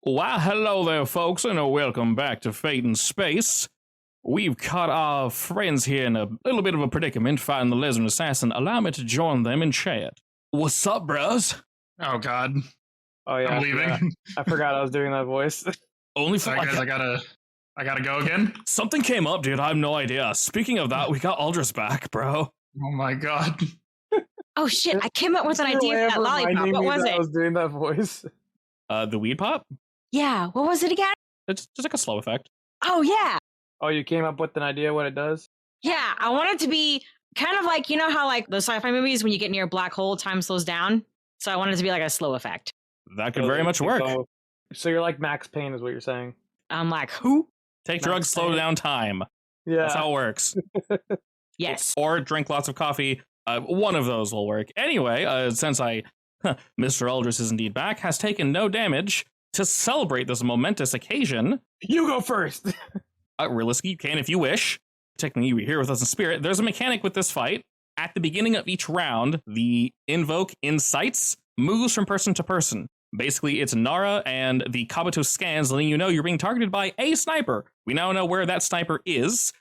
Why, hello there, folks, and welcome back to Fate in Space. We've caught our friends here in a little bit of a predicament fighting the lizard assassin. Allow me to join them in chat. What's up, bros? Oh, God. Oh, yeah. I'm leaving. I forgot I was doing that voice. Only for Sorry, guys, I gotta go again. Something came up, dude. I have no idea. Speaking of that, we got Aldris back, bro. Oh, my God. Oh, shit. I came up with an idea for that lollipop. What was it? I was doing that voice. The weed pop? Yeah. What was it again? It's just like a slow effect. Oh, yeah. Oh, you came up with an idea what it does? Yeah. I want it to be kind of like, you know how like those sci-fi movies, when you get near a black hole, time slows down? So I want it to be like a slow effect. That could very much work. So you're like Max Payne is what you're saying. I'm like, who? Take drugs, slow down time. Yeah. That's how it works. Yes. Or drink lots of coffee. One of those will work. Anyway, since Mr. Aldris is indeed back, has taken no damage, to celebrate this momentous occasion... You go first! Realistically, you can if you wish. Technically, you're here with us in spirit. There's a mechanic with this fight. At the beginning of each round, the invoke insights moves from person to person. Basically, it's Nara and the Kabuto scans letting you know you're being targeted by a sniper. We now know where that sniper is.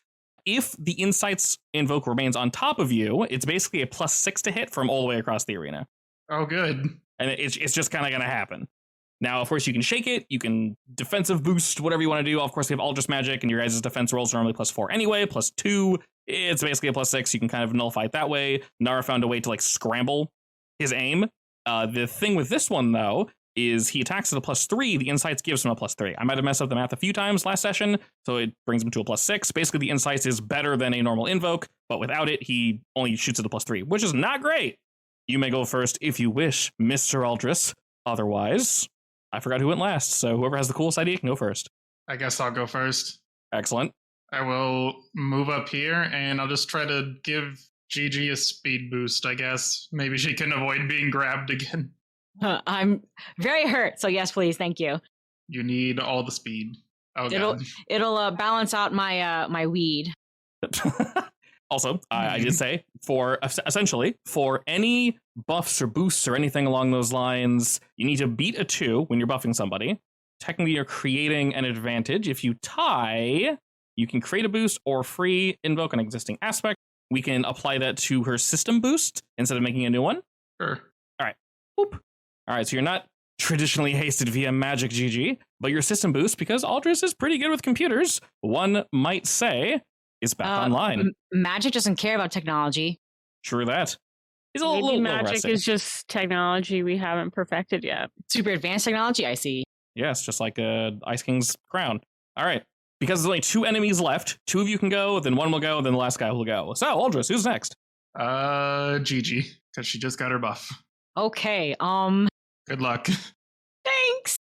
If the insights invoke remains on top of you, it's basically a +6 to hit from all the way across the arena. Oh, good. And it's just kind of going to happen. Now, of course, you can shake it, you can defensive boost, whatever you want to do. Of course, we have Aldris Magic, and your guys' defense rolls are normally +4 anyway, +2. It's basically a +6. You can kind of nullify it that way. Nara found a way to, like, scramble his aim. The thing with this one, though, is he attacks at a +3. The insights gives him a +3. I might have messed up the math a few times last session, so it brings him to a +6. Basically, the insights is better than a normal invoke, but without it, he only shoots at a +3, which is not great. You may go first if you wish, Mr. Aldris. Otherwise... I forgot who went last, so whoever has the coolest idea can go first. I guess I'll go first. Excellent. I will move up here, and I'll just try to give Gigi a speed boost, I guess. Maybe she can avoid being grabbed again. I'm very hurt, so yes, please, thank you. You need all the speed. Oh, God. It'll balance out my my weed. Also, I did say, essentially, for any buffs or boosts or anything along those lines, you need to beat a 2 when you're buffing somebody. Technically, you're creating an advantage. If you tie, you can create a boost or free invoke an existing aspect. We can apply that to her system boost instead of making a new one. Sure. All right. Whoop. All right, so you're not traditionally hasted via magic, GG, but your system boost, because Aldris is pretty good with computers, one might say... is back online. Magic doesn't care about technology. True that. He's a Maybe little magic rusty. is just technology we haven't perfected yet. Super advanced technology, I see. Yes, just like Ice King's crown. All right. Because there's only 2 enemies left, 2 of you can go, then 1 will go, then the last guy will go. So, Aldris, who's next? Gigi, because she just got her buff. Okay, Good luck. thanks!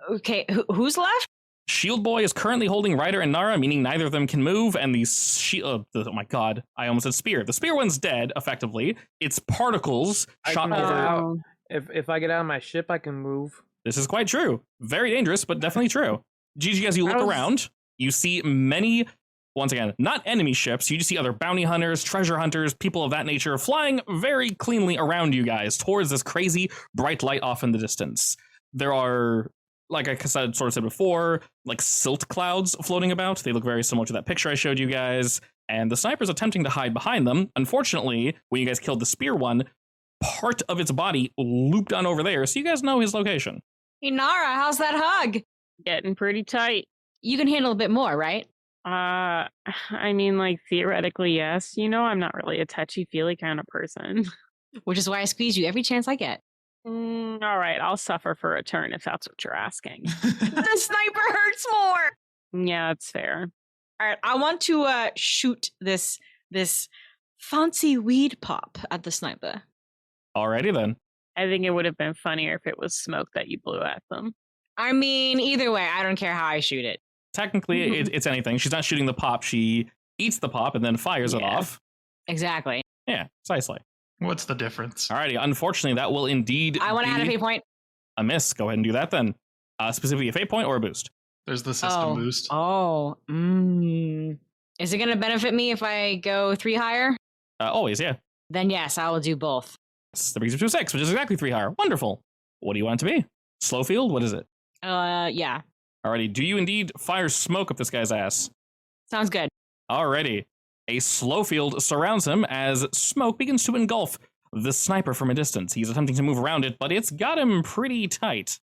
Okay, who's left? Shield Boy is currently holding Ryder and Nara, meaning neither of them can move, and the shield... oh my god, I almost said spear. The spear one's dead, effectively. It's particles shot over... If I get out of my ship, I can move. This is quite true. Very dangerous, but definitely true. Gigi, as you look around, you see many, once again, not enemy ships. You just see other bounty hunters, treasure hunters, people of that nature flying very cleanly around you guys towards this crazy bright light off in the distance. There are... like I sort of said before, like silt clouds floating about. They look very similar to that picture I showed you guys. And the sniper's attempting to hide behind them. Unfortunately, when you guys killed the spear one, part of its body looped on over there. So you guys know his location. Hey, Nara, how's that hug? Getting pretty tight. You can handle a bit more, right? I mean, like, theoretically, yes. You know, I'm not really a touchy-feely kind of person. Which is why I squeeze you every chance I get. All right, I'll suffer for a turn if that's what you're asking. The sniper hurts more! Yeah, that's fair. All right, I want to shoot this fancy weed pop at the sniper. Alrighty then. I think it would have been funnier if it was smoke that you blew at them. I mean, either way, I don't care how I shoot it. Technically, it's anything. She's not shooting the pop. She eats the pop and then fires it off. Exactly. Yeah, precisely. What's the difference? Alrighty, unfortunately, that will indeed I want to add a fate point. A miss. Go ahead and do that then. Specifically a fate point or a boost? There's the system boost. Oh. Is it going to benefit me if I go 3 higher? Always, yeah. Then yes, I will do both. That brings you to a 6, which is exactly 3 higher. Wonderful. What do you want it to be? Slow field? What is it? Yeah. Alrighty, do you indeed fire smoke up this guy's ass? Sounds good. Alrighty. A slow field surrounds him as smoke begins to engulf the sniper from a distance. He's attempting to move around it, but it's got him pretty tight.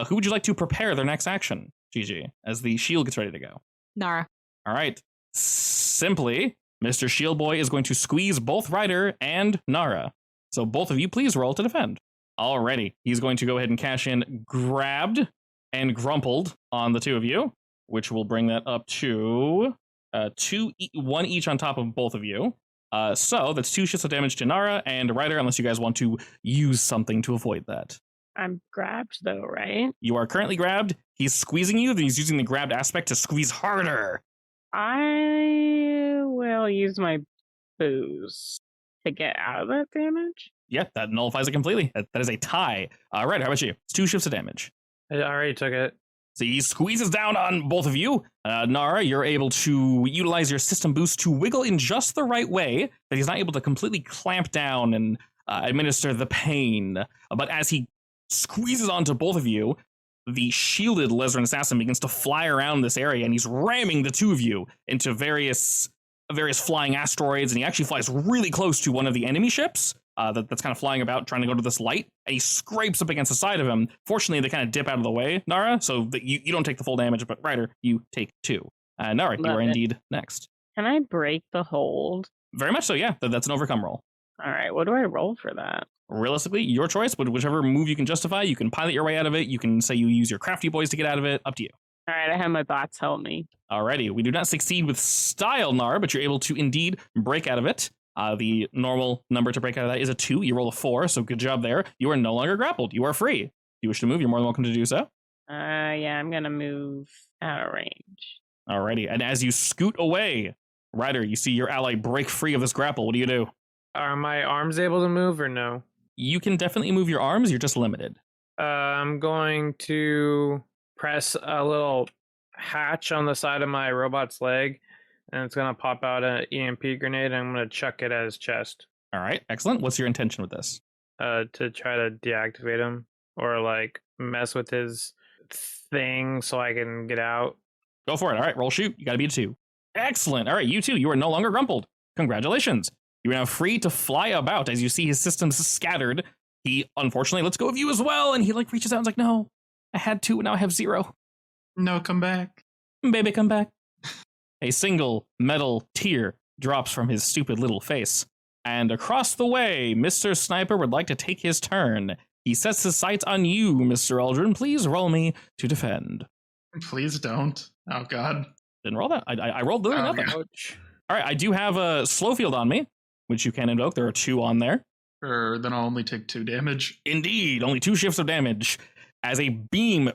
Who would you like to prepare their next action, GG, as the shield gets ready to go? Nara. All right. Simply, Mr. Shield Boy is going to squeeze both Ryder and Nara. So both of you please roll to defend. Alrighty. He's going to go ahead and cash in grabbed and grumpled on the two of you, which will bring that up to one each on top of both of you. So that's 2 shifts of damage to Nara and Ryder, unless you guys want to use something to avoid that. I'm grabbed though, right? You are currently grabbed. He's squeezing you, then he's using the grabbed aspect to squeeze harder. I will use my booze to get out of that damage. Yeah, that nullifies it completely. That is a tie. Ryder, how about you? It's 2 shifts of damage. I already took it. So he squeezes down on both of you. Nara, you're able to utilize your system boost to wiggle in just the right way that he's not able to completely clamp down and administer the pain. But as he squeezes onto both of you, the shielded Lizard Assassin begins to fly around this area, and he's ramming the two of you into various flying asteroids, and he actually flies really close to one of the enemy ships that's kind of flying about trying to go to this light, and he scrapes up against the side of him. Fortunately, they kind of dip out of the way, Nara, so that you don't take the full damage, but Ryder, you take 2. Nara, you are indeed next. Can I break the hold? Very much so, yeah. That's an overcome roll. All right, what do I roll for that? Realistically, your choice, but whichever move you can justify, you can pilot your way out of it. You can say you use your crafty boys to get out of it. Up to you. All right, I have my bots help me. Alrighty, we do not succeed with style, Nara, but you're able to indeed break out of it. The normal number to break out of that is a 2. You roll a 4, so good job there. You are no longer grappled. You are free. If you wish to move, you're more than welcome to do so. Yeah, I'm gonna move out of range. Alrighty, and as you scoot away, Ryder, you see your ally break free of this grapple. What do? Are my arms able to move or no? You can definitely move your arms. You're just limited. I'm going to press a little hatch on the side of my robot's leg, and it's going to pop out an EMP grenade, and I'm going to chuck it at his chest. All right, excellent. What's your intention with this? To try to deactivate him or like mess with his thing so I can get out. Go for it. All right, roll shoot. You got to be a 2. Excellent. All right, you 2, you are no longer grumpled. Congratulations. You are now free to fly about as you see his systems scattered. He unfortunately lets go of you as well, and he reaches out and is like, no, I had 2, now I have 0. No, come back. Baby, come back. A single metal tear drops from his stupid little face. And across the way, Mr. Sniper would like to take his turn. He sets his sights on you, Mr. Aldrin. Please roll me to defend. Please don't. Oh, God. Didn't roll that. I rolled literally nothing. Ouch. All right, I do have a slow field on me, which you can invoke. There are 2 on there. Then I'll only take 2 damage. Indeed, only 2 shifts of damage as a beam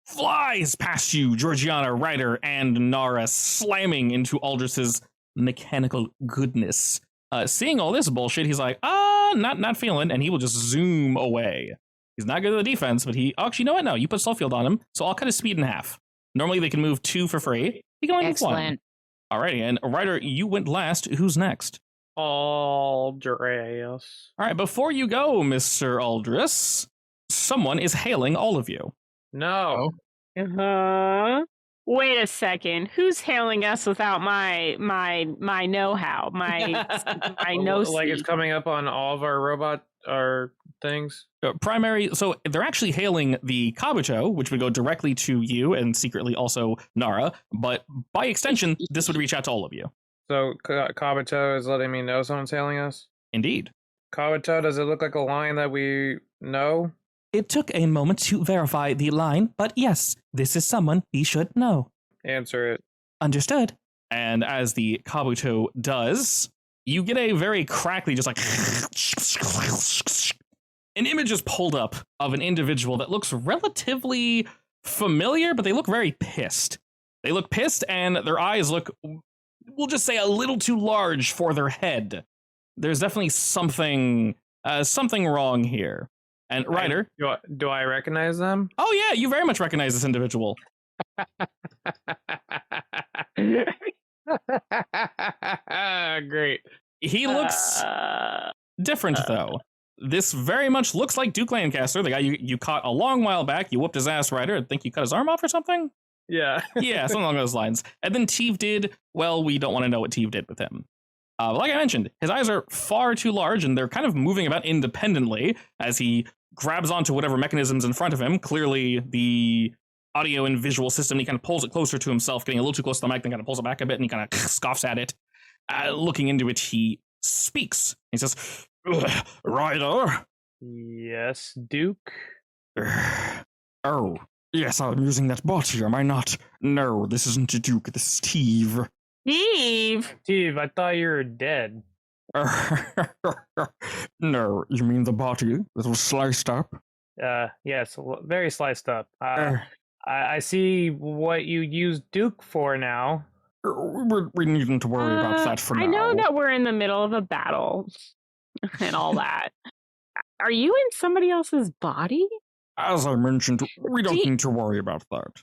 flies past you, Georgiana, Ryder, and Nara, slamming into Aldris's mechanical goodness. Seeing all this bullshit, he's like, not feeling, and he will just zoom away. He's not good at the defense, but actually, you know what? No, you put slow field on him, so I'll cut his speed in half. Normally, they can move 2 for free. He can only move 1. Alrighty, and Ryder, you went last. Who's next? Aldris. All right, before you go, Mr. Aldris, someone is hailing all of you. No. Wait a second. Who's hailing us without my know-how? My know. Like it's coming up on all of our things. Primary, so they're actually hailing the Kabuto, which would go directly to you and secretly also Nara, but by extension, this would reach out to all of you. So Kabuto is letting me know someone's hailing us? Indeed. Kabuto, does it look like a line that we know? It took a moment to verify the line, but yes, this is someone we should know. Answer it. Understood. And as the Kabuto does, you get a very crackly, just like an image is pulled up of an individual that looks relatively familiar, but they look very pissed. They look pissed, and their eyes look, we'll just say, a little too large for their head. There's definitely something wrong here. And Ryder, do I recognize them? Oh yeah, you very much recognize this individual. Great. He looks different though. this very much looks like Duke Lancaster, the guy you caught a long while back. You whooped his ass, Ryder. I think you cut his arm off or something? Yeah. Yeah, something along those lines. And then Teve did, well, we don't want to know what Teve did with him. But like I mentioned, his eyes are far too large, and they're kind of moving about independently as he grabs onto whatever mechanism's in front of him. Clearly, the audio and visual system, he kind of pulls it closer to himself, getting a little too close to the mic, then kind of pulls it back a bit, and he kind of scoffs at it. Looking into it, he speaks. He says, Ryder? Yes, Duke? Oh, yes, I'm using that bot, am I not? No, this isn't a Duke, this is Teve. Steve, I thought you were dead. No, you mean the body that was sliced up? Yes, very sliced up. I see what you used Duke for now. We needn't worry about that for now. I know that we're in the middle of a battle and all that. Are you in somebody else's body? As I mentioned, we don't need to worry about that.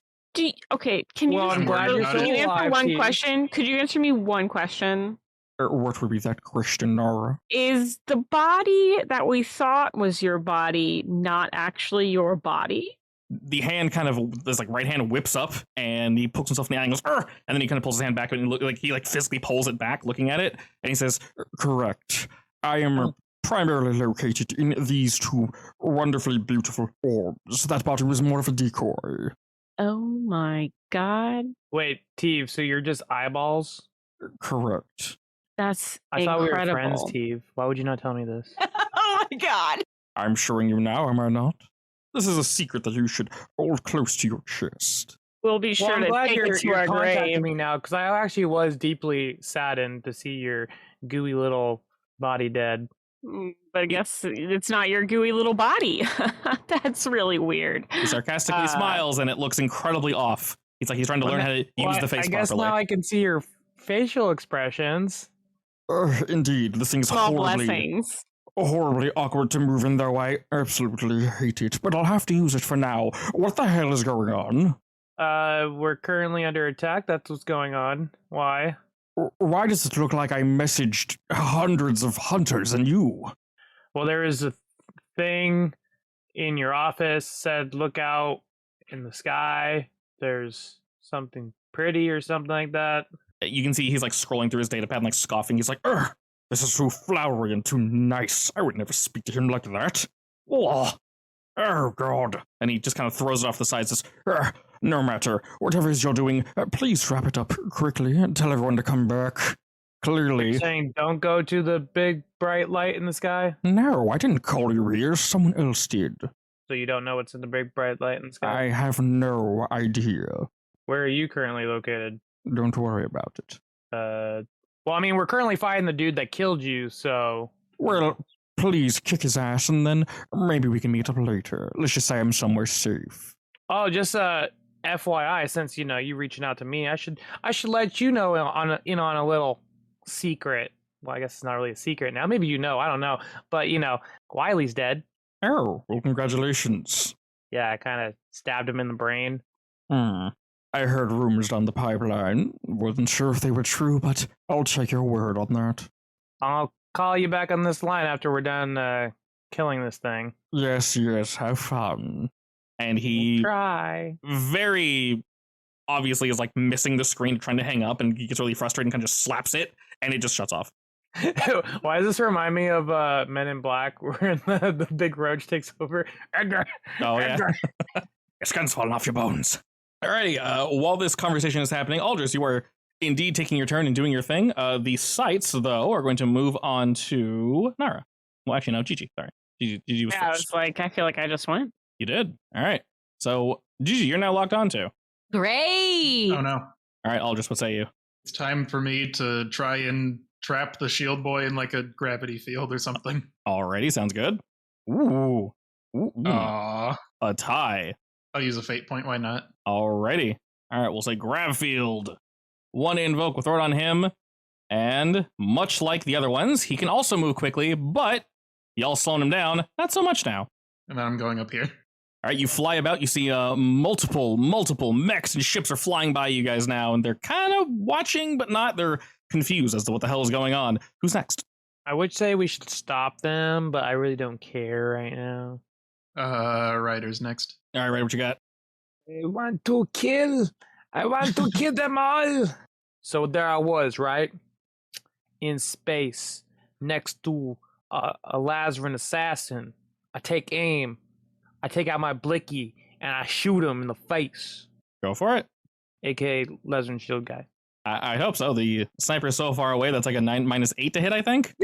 Okay, can you Well, I'm glad you're can you still answer alive, one Steve. question? Could you answer me one question? What would be that question, Nora? Is the body that we thought was your body not actually your body? The hand kind of, this like right hand whips up, and he pokes himself in the eye and goes, "Arr!" And then he kind of pulls his hand back, and he physically pulls it back, looking at it, and he says, "Correct. I am primarily located in these two wonderfully beautiful orbs. That body was more of a decoy." Oh my god. Wait, Teve, so you're just eyeballs? Correct. That's I thought incredible. we were friends, Teve. Why would you not tell me this? Oh my god. I'm showing you now, am I not? This is a secret that you should hold close to your chest. We'll be sure I'm to glad take you're it to our contacting grave. me now, because I actually was deeply saddened to see your gooey little body dead. But I guess it's not your gooey little body. That's really weird. He sarcastically smiles, and it looks incredibly off. He's like he's trying to learn how to use the face I guess properly. now I can see your facial expressions. Indeed, this thing's Small horribly blessings. awkward to move in, though. I absolutely hate it, but I'll have to use it for now. What the hell is going on? We're currently under attack. That's what's going on. Why? Why does it look like I messaged hundreds of hunters and you? Well, there is a thing in your office said, "Look out in the sky. There's something pretty," or something like that. You can see he's like scrolling through his datapad and like scoffing. He's like, "Ugh, this is too flowery and too nice. I would never speak to him like that. Oh, God." And he just kind of throws it off the side and says, "No matter. Whatever it is you're doing, please wrap it up quickly and tell everyone to come back." Clearly. You're saying don't go to the big bright light in the sky? No, I didn't call you here. Someone else did. So you don't know what's in the big bright light in the sky? I have no idea. Where are you currently located? Don't worry about it. Well, I mean, we're currently fighting the dude that killed you, so... Well, please kick his ass and then maybe we can meet up later. Let's just say I'm somewhere safe. Oh, just FYI, since you reaching out to me, I should let you know on a little secret. Well, I guess it's not really a secret now. Maybe I don't know. But Wiley's dead. Oh, well, congratulations. Yeah, I kind of stabbed him in the brain. I heard rumors down the pipeline. Wasn't sure if they were true, but I'll take your word on that. I'll call you back on this line after we're done killing this thing. Yes, have fun. And he Try. very obviously is like missing the screen, trying to hang up, and he gets really frustrated and kind of just slaps it, and it just shuts off. Why does this remind me of Men in Black, where the big roach takes over? Edgar! Oh, Edgar. yeah. Your skin's falling off your bones. Alrighty, while this conversation is happening, Aldris, you are indeed taking your turn and doing your thing. The sights, though, are going to move on to Nara. Well, actually, no, Gigi. Sorry. Gigi was Yeah, I first. was like, I feel like I just went. You did. All right. So, Gigi, you're now locked on to. Great. Oh no. All right, Aldris, what say you? It's time for me to try and trap the shield boy in like a gravity field or something. Alrighty, sounds good. Ooh. Aww. A tie. I'll use a fate point, why not? Alrighty. All right, we'll say grab field. One invoke, we'll throw it on him. And much like the other ones, he can also move quickly, but y'all slowing him down, not so much now. And then I'm going up here. All right, you fly about, you see multiple mechs and ships are flying by you guys now, and they're kind of watching, but not. They're confused as to what the hell is going on. Who's next? I would say we should stop them, but I really don't care right now. Ryder's next. All right, Ryder, what you got? I want to kill them all. So there I was, right? In space, next to a Lazarin assassin. I take aim. I take out my blicky, and I shoot him in the face. Go for it. AKA Lazarin shield guy. I hope so. The sniper is so far away, that's like a -8 to hit, I think.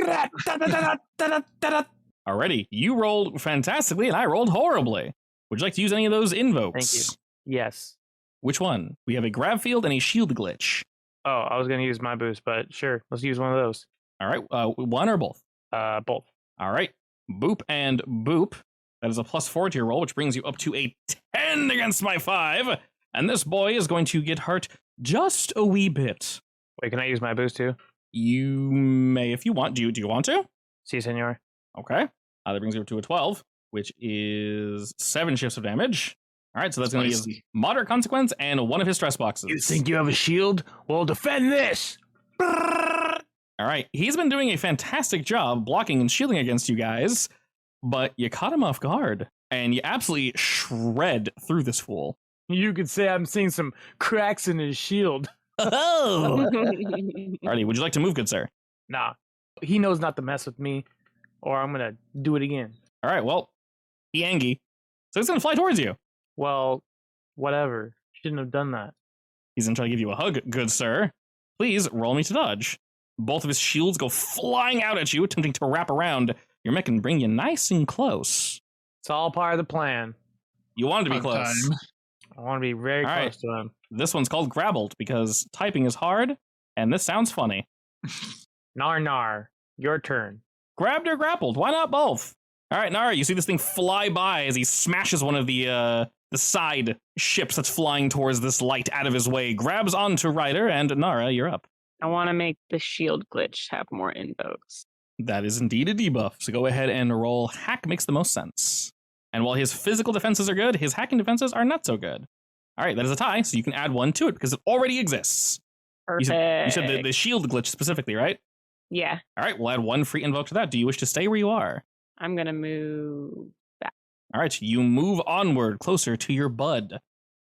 Alrighty, you rolled fantastically, and I rolled horribly. Would you like to use any of those invokes? Thank you. Yes. Which one? We have a grab field and a shield glitch. Oh, I was going to use my boost, but sure. Let's use one of those. All right, one or both? Both. All right, boop and boop. That is a +4 to your roll, which brings you up to a 10 against my 5. And this boy is going to get hurt just a wee bit. Wait, can I use my boost too? You may if you want. Do you want to? Si, senor. Okay. That brings you up to a 12, which is 7 shifts of damage. All right, so that's going to be a moderate consequence and one of his stress boxes. You think you have a shield? Well, defend this! All right, he's been doing a fantastic job blocking and shielding against you guys, but you caught him off guard, and you absolutely shred through this fool. You could say I'm seeing some cracks in his shield. Oh! Alrighty, would you like to move, good sir? Nah, he knows not to mess with me, or I'm gonna do it again. All right, well, he angy, so he's gonna fly towards you. Well, whatever. Shouldn't have done that. He's gonna try to give you a hug, good sir. Please roll me to dodge. Both of his shields go flying out at you, attempting to wrap around your mech and bring you nice and close. It's all part of the plan. You wanted to be Hug close. time. I want to be very All close right. to him. This one's called Grabbled because typing is hard, and this sounds funny. Nar, your turn. Grabbed or grappled? Why not both? All right, Nara, you see this thing fly by as he smashes one of the side ships that's flying towards this light out of his way, grabs onto Ryder, and Nara, you're up. I want to make the shield glitch have more invokes. That is indeed a debuff, so go ahead and roll Hack makes the most sense. And while his physical defenses are good, his hacking defenses are not so good. All right, that is a tie, so you can add 1 to it because it already exists. Perfect. You said the shield glitch specifically, right? Yeah, All right, we'll add 1 free invoke to that. Do you wish to stay where you are? I'm going to move back. All right, you move onward closer to your bud.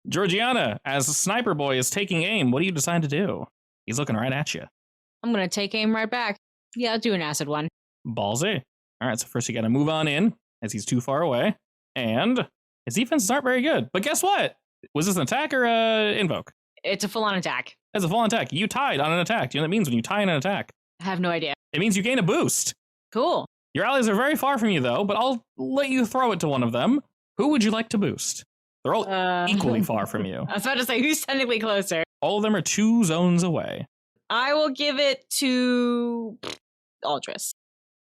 Georgiana, as Sniper Boy is taking aim, what do you decide to do? He's looking right at you. I'm gonna take aim right back. Yeah, I'll do an acid one. Ballsy. All right, so first you got to move on in as he's too far away. And his defenses aren't very good. But guess what? Was this an attack or invoke? It's a full-on attack. It's a full attack. You tied on an attack. Do you know what that means when you tie in an attack? I have no idea. It means you gain a boost. Cool. Your allies are very far from you, though, but I'll let you throw it to one of them. Who would you like to boost? They're all equally far from you. I was about to say, who's technically closer? All of them are 2 zones away. I will give it to Aldris.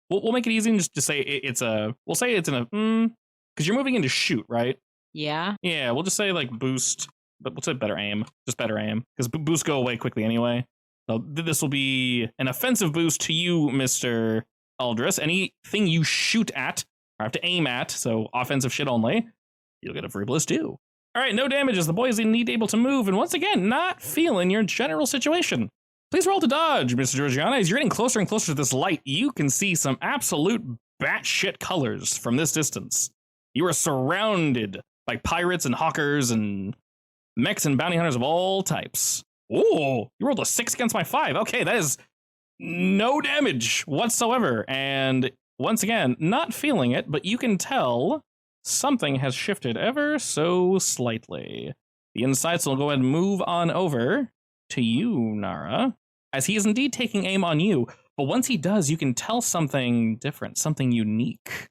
We'll make it easy and just say it's a... We'll say it's in a... Because you're moving into shoot, right? Yeah. Yeah, we'll just say, like, boost. But we'll say better aim. Just better aim. Because boosts go away quickly anyway. So this will be an offensive boost to you, Mr. Aldris. Anything you shoot at, or have to aim at, so offensive shit only, you'll get a free plus 2. All right, no damages. The boy is indeed able to move, and once again, not feeling your general situation. Please roll to dodge, Mr. Georgiana. As you're getting closer and closer to this light, you can see some absolute batshit colors from this distance. You are surrounded by pirates and hawkers and mechs and bounty hunters of all types. Ooh, you rolled a 6 against my 5. Okay, that is no damage whatsoever. And once again, not feeling it, but you can tell something has shifted ever so slightly. The insights will go ahead and move on over to you, Nara, as he is indeed taking aim on you. But once he does, you can tell something different, something unique.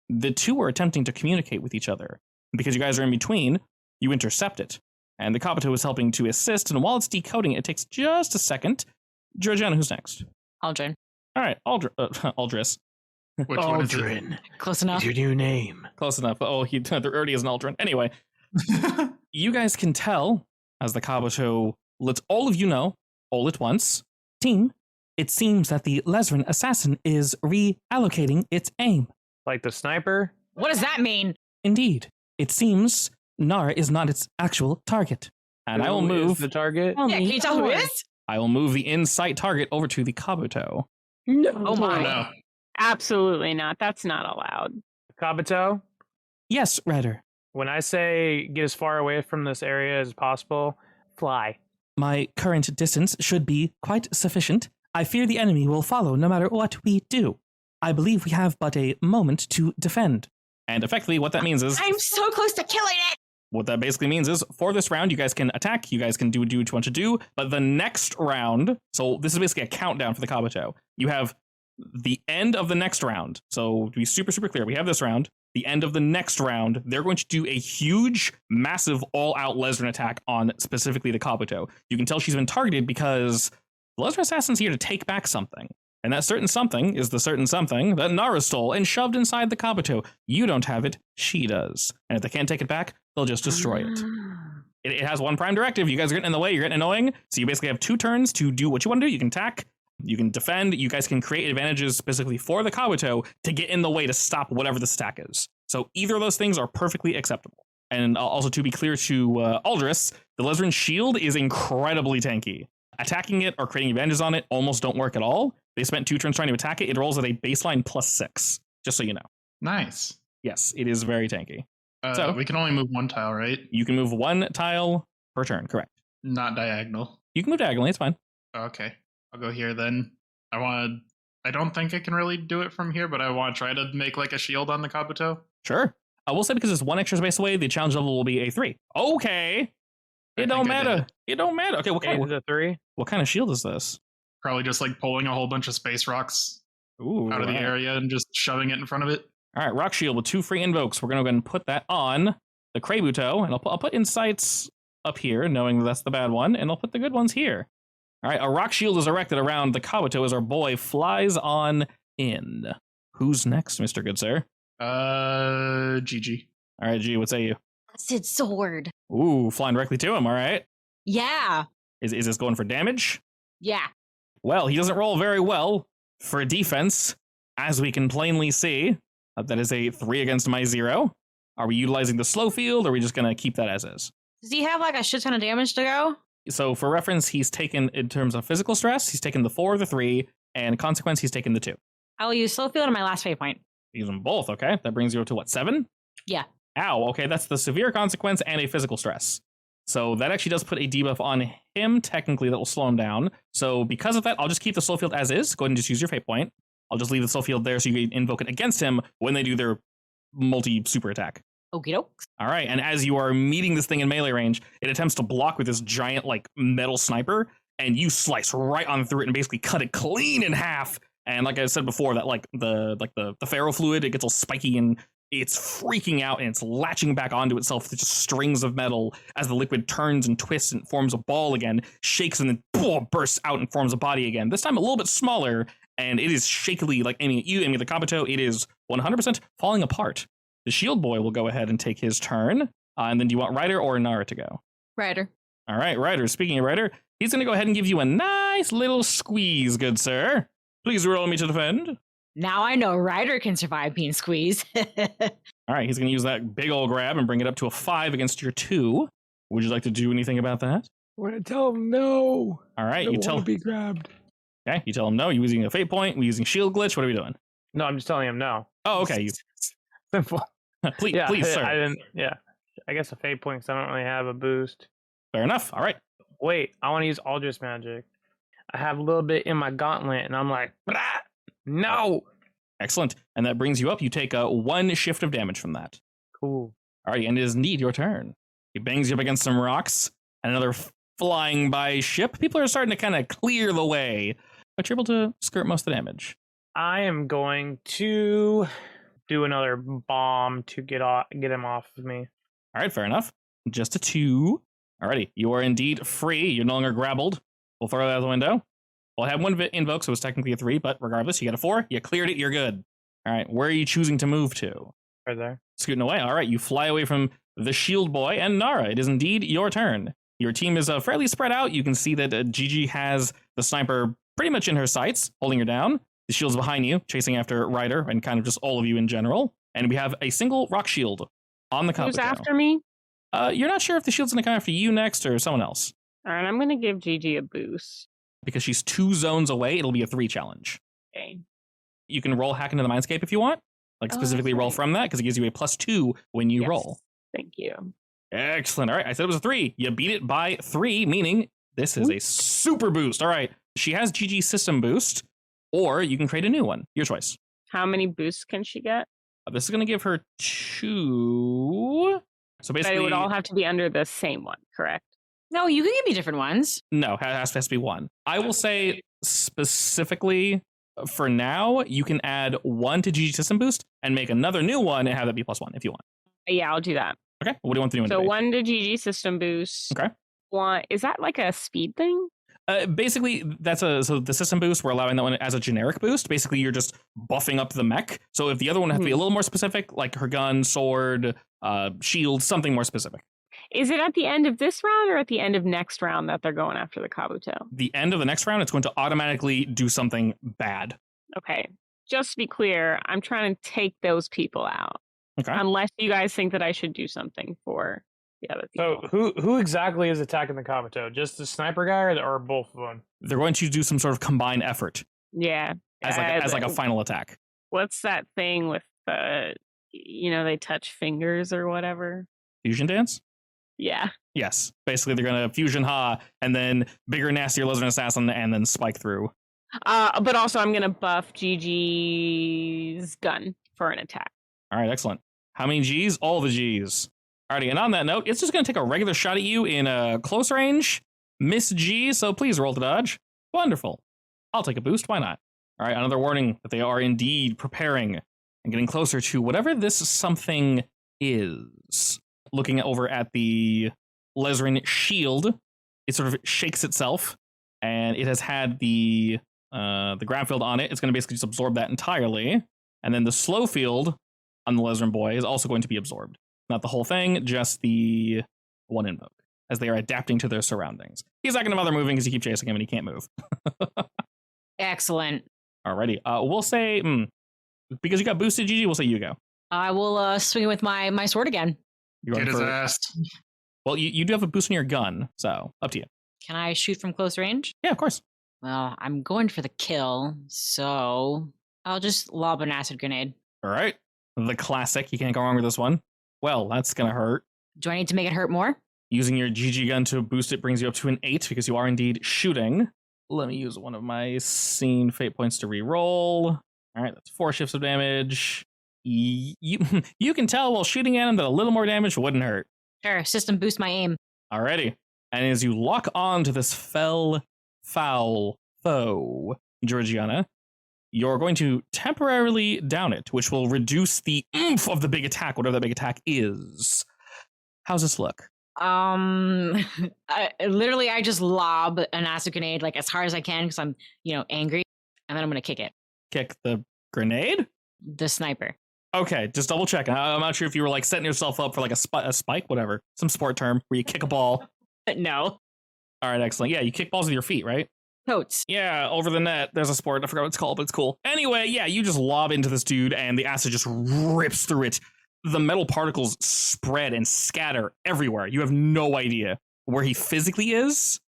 The two are attempting to communicate with each other. Because you guys are in between, you intercept it. And the Kabuto is helping to assist, and while it's decoding it takes just a second. Georgiana, who's next? Aldrin. All right, Aldris. Which one is it? Aldrin. Close enough. Your new name. Close enough. Oh, there already is an Aldrin. Anyway, you guys can tell, as the Kabuto lets all of you know, all at once, team, it seems that the Lazarin assassin is reallocating its aim. Like the sniper? What does that mean? Indeed, it seems Nara is not its actual target. And I will Who is move the target. Oh, Yeah, can you tell who it is? I will move the in-sight target over to the Kabuto. No. Oh my. No. Absolutely not. That's not allowed. Kabuto, Yes, Ryder. when I say get as far away from this area as possible, fly. My current distance should be quite sufficient. I fear the enemy will follow no matter what we do. I believe we have but a moment to defend. And effectively, what that means is... I'm so close to killing it. What that basically means is, for this round, you guys can attack, you guys can do what you want to do, but the next round, so this is basically a countdown for the Kabuto. You have the end of the next round. So to be super, super clear, we have this round. The end of the next round, they're going to do a huge, massive, all-out Lesren attack on specifically the Kabuto. You can tell she's been targeted because the Lesren Assassin's here to take back something. And that certain something is the certain something that Nara stole and shoved inside the Kabuto. You don't have it, she does. And if they can't take it back, they'll just destroy it. It has one prime directive. You guys are getting in the way, you're getting annoying. So you basically have 2 turns to do what you want to do. You can attack, you can defend, you guys can create advantages specifically for the Kabuto to get in the way to stop whatever this attack is. So either of those things are perfectly acceptable. And also to be clear to Aldris, the Lesren shield is incredibly tanky. Attacking it or creating advantages on it almost don't work at all. They spent 2 turns trying to attack it. It rolls at a baseline +6, just so you know. Nice. Yes, it is very tanky. So we can only move 1 tile, right? You can move 1 tile per turn, correct. Not diagonal. You can move diagonally, it's fine. Okay. I'll go here then. I don't think I can really do it from here, but I want to try to make like a shield on the Kabuto. Sure. I will say because it's 1 extra space away, the challenge level will be a 3. Okay. It don't matter. It don't matter. Okay, Is it 3? what kind of shield is this? Probably just like pulling a whole bunch of space rocks Ooh, out of the right. area and just shoving it in front of it. All right, rock shield with 2 free invokes. We're going to go ahead and put that on the Krabuto, and I'll put insights up here, knowing that's the bad one, and I'll put the good ones here. All right, a rock shield is erected around the Kabuto as our boy flies on in. Who's next, Mr. Good Sir? GG. All right, G, what say you? Acid sword. Ooh, flying directly to him, all right. Yeah. Is this going for damage? Yeah. Well, he doesn't roll very well for defense, as we can plainly see. That is a 3 against my 0. Are we utilizing the slow field, or are we just going to keep that as is? Does he have like a shit ton of damage to go? So for reference, he's taken, in terms of physical stress, he's taken the 4, the 3, and consequence, he's taken the 2. I will use slow field on my last fate point. Use them both, okay? That brings you up to what, 7? Yeah. Ow, okay, that's the severe consequence and a physical stress. So that actually does put a debuff on him, technically, that will slow him down. So because of that, I'll just keep the slow field as is. Go ahead and just use your fate point. I'll just leave the slow field there so you can invoke it against him when they do their multi-super attack. Okie dokes. All right, and as you are meeting this thing in melee range, it attempts to block with this giant, like, metal sniper, and you slice right on through it and basically cut it clean in half. And like I said before, that like the ferro fluid, it gets all spiky and it's freaking out and it's latching back onto itself with just strings of metal as the liquid turns and twists and forms a ball again, shakes and then boom, bursts out and forms a body again. This time a little bit smaller, and it is shakily like aiming at you, aiming at the Kabuto. It is 100% falling apart. The shield boy will go ahead and take his turn. And then do you want Ryder or Nara to go? Ryder. All right, Ryder. Speaking of Ryder, he's going to go ahead and give you a nice little squeeze, good sir. Please roll me to defend. Now I know Ryder can survive being squeezed. All right, he's going to use that big old grab and bring it up to a 5 against your 2. Would you like to do anything about that? We're gonna tell him no. All right, you tell him. Be grabbed. Okay, you tell him no. You're using a fate point. We're using shield glitch. What are we doing? No, I'm just telling him no. Oh, okay. Simple. please, Yeah, please, sir. I didn't. Yeah, I guess a fate point because I don't really have a boost. Fair enough. All right. Wait, I want to use Aldris magic. I have a little bit in my gauntlet, and I'm like, "Blah, no. Excellent. And that brings you up. You take 1 shift of damage from that. Cool. All right, and it is indeed your turn. He bangs you up against some rocks, and another flying by ship. People are starting to kind of clear the way, but you're able to skirt most of the damage. I am going to do another bomb to get him off of me. All right, fair enough. Just a 2. Alrighty, you are indeed free. You're no longer grappled. We'll throw that out the window. Well, I had 1 invoke, so it was technically a 3, but regardless, you got a 4. You cleared it, you're good. All right, where are you choosing to move to? Right there. Scooting away. All right, you fly away from the shield boy and Nara. It is indeed your turn. Your team is fairly spread out. You can see that Gigi has the sniper pretty much in her sights, holding her down. The shield's behind you, chasing after Ryder and kind of just all of you in general. And we have a single rock shield on the Kabuto. Who's after me? You're not sure if the shield's going to come after you next or someone else. All right, I'm going to give Gigi a boost. Because she's 2 zones away, it'll be a 3 challenge. Okay. You can roll Hack into the Mindscape if you want. Like specifically roll from that because it gives you a +2 when you roll. Thank you. Excellent. All right. I said it was a 3. You beat it by 3, meaning this is a super boost. All right. She has GG system boost, or you can create a new one. Your choice. How many boosts can she get? This is going to give her 2. So basically, But it would all have to be under the same one, correct? No, you can give me different ones. No, it has to be 1. I will say specifically for now, you can add 1 to GG system boost and make another new one and have that be +1 if you want. Yeah, I'll do that. Okay. What do you want the new one to So be? 1 to GG system boost. Okay. 1, is that like a speed thing? Basically, so the system boost, we're allowing that one as a generic boost. Basically, you're just buffing up the mech. So if the other one has to be a little more specific, like her gun, sword, shield, something more specific. Is it at the end of this round or at the end of next round that they're going after the Kabuto? The end of the next round, it's going to automatically do something bad. Okay. Just to be clear, I'm trying to take those people out. Okay. Unless you guys think that I should do something for the other people. So who exactly is attacking the Kabuto? Just the sniper guy or both of them? They're going to do some sort of combined effort Yeah. as like a final attack. What's that thing with they touch fingers or whatever? Fusion dance? Yeah. Yes. Basically, they're going to fusion ha and then bigger, nastier lizard assassin and then spike through. But also I'm gonna buff GG's gun for an attack. All right, excellent. How many G's? All the G's. Alrighty, and on that note, it's just going to take a regular shot at you in a close range. Miss G, so please roll to dodge. Wonderful. I'll take a boost, why not? All right, another warning that they are indeed preparing and getting closer to whatever this something is. Looking over at the Lezerin shield, it sort of shakes itself, and it has had the ground field on it. It's going to basically just absorb that entirely. And then the slow field on the Lezerin boy is also going to be absorbed. Not the whole thing, just the one invoke, as they are adapting to their surroundings. He's not going to bother moving because you keep chasing him and he can't move. Excellent. Alrighty. We'll say, because you got boosted, GG, we'll say you go. I will swing it with my sword again. You're Get going his for, ass. well, you do have a boost on your gun, so up to you. Can I shoot from close range? Yeah, of course. Well, I'm going for the kill, so I'll just lob an acid grenade. All right. The classic. You can't go wrong with this one. Well, that's going to hurt. Do I need to make it hurt more? Using your GG gun to boost it brings you up to an 8 because you are indeed shooting. Let me use one of my scene fate points to re-roll. All right, that's 4 shifts of damage. You can tell while shooting at him that a little more damage wouldn't hurt. Sure, system boost my aim. Alrighty. And as you lock on to this foul foe, Georgiana, you're going to temporarily down it, which will reduce the oomph of the big attack, whatever that big attack is. How's this look? I just lob an acid grenade like as hard as I can because I'm, angry, and then I'm gonna kick it. Kick the grenade? The sniper. Okay, just double check. I'm not sure if you were like setting yourself up for like a spike, whatever, some sport term where you kick a ball. No. All right, excellent. Yeah, you kick balls with your feet, right? Totes. Yeah, over the net. There's a sport. I forgot what it's called, but it's cool. Anyway, yeah, you just lob into this dude and the acid just rips through it. The metal particles spread and scatter everywhere. You have no idea where he physically is,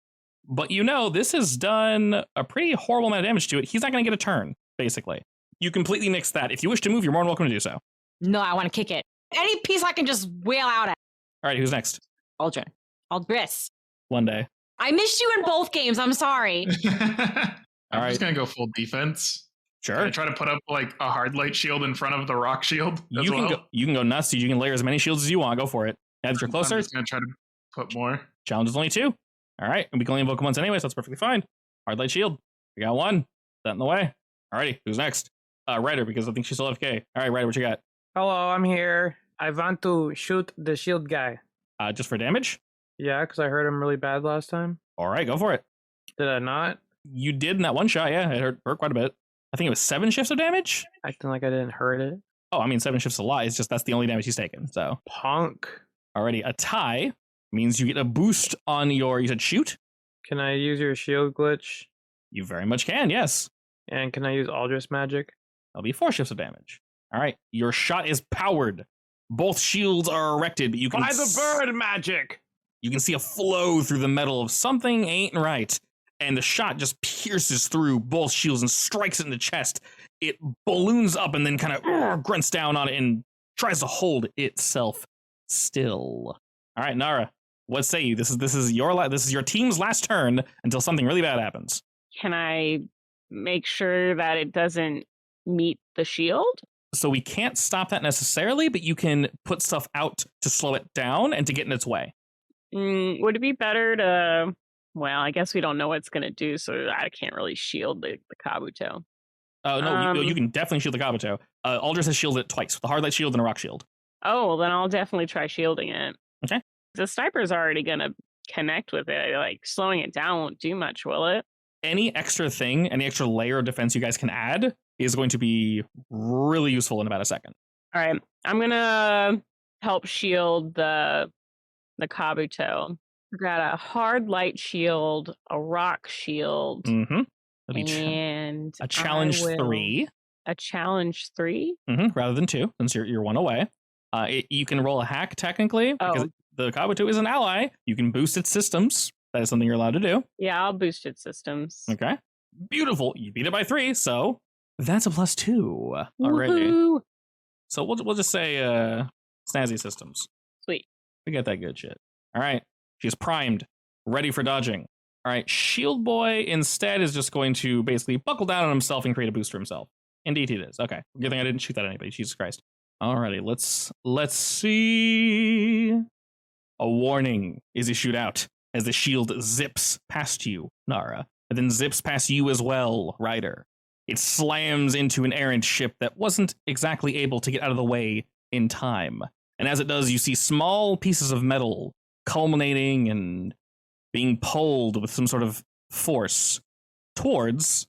but this has done a pretty horrible amount of damage to it. He's not going to get a turn, basically. You completely nix that. If you wish to move, you're more than welcome to do so. No, I want to kick it. Any piece I can just wail out at. All right, who's next? Aldrin. Aldris. One day. I missed you in both games. I'm sorry. I'm just going to go full defense. Sure. I try to put up like a hard light shield in front of the rock shield as You well. can go nuts. You can layer as many shields as you want. Go for it. As you're closer. I'm just going to try to put more. Challenge is only 2. All right. And we can only invoke once anyway, so that's perfectly fine. Hard light shield. We got 1. That in the way. Alrighty. Who's next? Ryder, because I think she's still AFK. All right, Ryder, what you got? Hello, I'm here. I want to shoot the shield guy. Just for damage? Yeah, because I hurt him really bad last time. All right, go for it. Did I not? You did in that one shot, yeah. It hurt quite a bit. I think it was 7 shifts of damage? Acting like I didn't hurt it. Oh, I mean, 7 shifts is a lot. It's just that's the only damage he's taken, so. Punk. Alrighty, a tie means you get a boost on your, you said shoot? Can I use your shield glitch? You very much can, yes. And can I use Aldris magic? That'll be 4 shifts of damage. All right, your shot is powered. Both shields are erected, but you can By the bird magic! You can see a flow through the metal of something ain't right. and the shot just pierces through both shields and strikes it in the chest. It balloons up and then kind of grunts down on it and tries to hold itself still. All right, Nara, what say you? This is your team's last turn until something really bad happens. Can I make sure that it doesn't meet the shield? So we can't stop that necessarily, but you can put stuff out to slow it down and to get in its way. Would it be better to... Well, I guess we don't know what it's going to do, so I can't really shield the Kabuto. Oh, no, you can definitely shield the Kabuto. Aldous has shielded it twice, with a hard light shield and a rock shield. Oh, well, then I'll definitely try shielding it. Okay. The sniper's already going to connect with it. Like, slowing it down won't do much, will it? Any extra thing, any extra layer of defense you guys can add is going to be really useful in about a second. All right. I'm going to help shield the Kabuto. We've got a hard light shield, a rock shield, Mm-hmm. and a challenge 3. A challenge 3? Mm-hmm. Rather than 2, since you're 1 away. You can roll a hack, technically, because the Kabuto is an ally. You can boost its systems. That is something you're allowed to do. Yeah, I'll boost its systems. Okay. Beautiful. You beat it by 3, so that's a +2 already. Woo-hoo! So we'll just say snazzy systems. Sweet. We got that good shit. All right. She's primed, ready for dodging. All right. Shield Boy instead is just going to basically buckle down on himself and create a boost for himself. Indeed, he is. Okay. Good thing I didn't shoot that at anybody. Jesus Christ. Alrighty. Let's see. A warning is issued out as the shield zips past you, Nara, and then zips past you as well, Ryder. It slams into an errant ship that wasn't exactly able to get out of the way in time. And as it does, you see small pieces of metal culminating and being pulled with some sort of force towards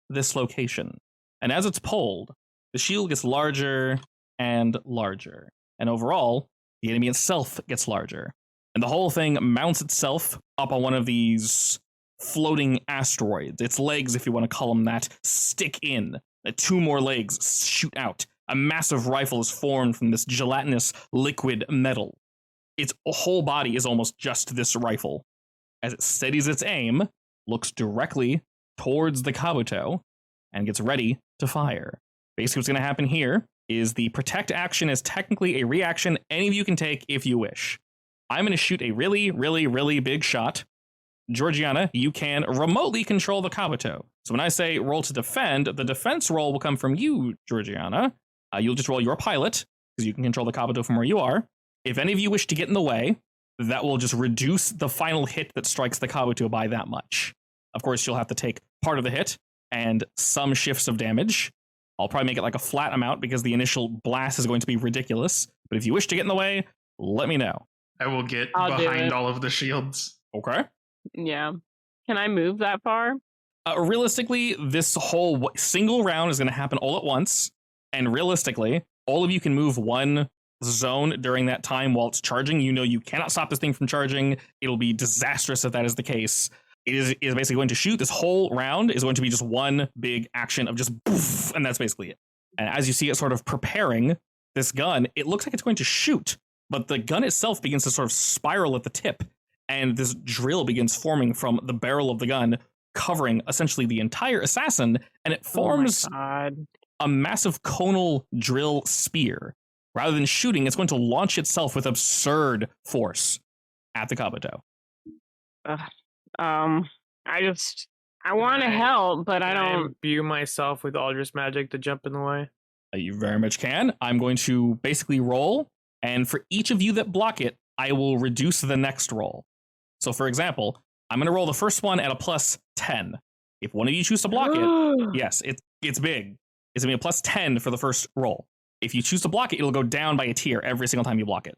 this location. And as it's pulled, the shield gets larger and larger. And overall, the enemy itself gets larger. And the whole thing mounts itself up on one of these floating asteroids. Its legs, if you want to call them that, stick in. 2 more legs shoot out. A massive rifle is formed from this gelatinous liquid metal. Its whole body is almost just this rifle. As it steadies its aim, looks directly towards the Kabuto, and gets ready to fire. Basically what's going to happen here is the protect action is technically a reaction any of you can take if you wish. I'm going to shoot a really, really, really big shot. Georgiana, you can remotely control the Kabuto. So when I say roll to defend, the defense roll will come from you, Georgiana. You'll just roll your pilot, because you can control the Kabuto from where you are. If any of you wish to get in the way, that will just reduce the final hit that strikes the Kabuto by that much. Of course, you'll have to take part of the hit and some shifts of damage. I'll probably make it like a flat amount because the initial blast is going to be ridiculous. But if you wish to get in the way, let me know. I will get I'll behind all of the shields. Okay. Yeah. Can I move that far? Realistically, this whole single round is going to happen all at once. And realistically, all of you can move one zone during that time while it's charging. You know you cannot stop this thing from charging. It'll be disastrous if that is the case. It is basically going to shoot. This whole round is going to be just one big action of just poof, and that's basically it. And as you see it sort of preparing this gun, it looks like it's going to shoot, but the gun itself begins to sort of spiral at the tip, and this drill begins forming from the barrel of the gun, covering essentially the entire assassin, and it forms a massive conal drill spear. Rather than shooting, it's going to launch itself with absurd force at the Kabuto. I want to help, but I don't. Imbue myself with Aldrich magic to jump in the way. You very much can. I'm going to basically roll, and for each of you that block it, I will reduce the next roll. So, for example, I'm going to roll the first one at a +10. If one of you choose to block it, yes, it's big. It's going to be a +10 for the first roll. If you choose to block it, it'll go down by a tier every single time you block it.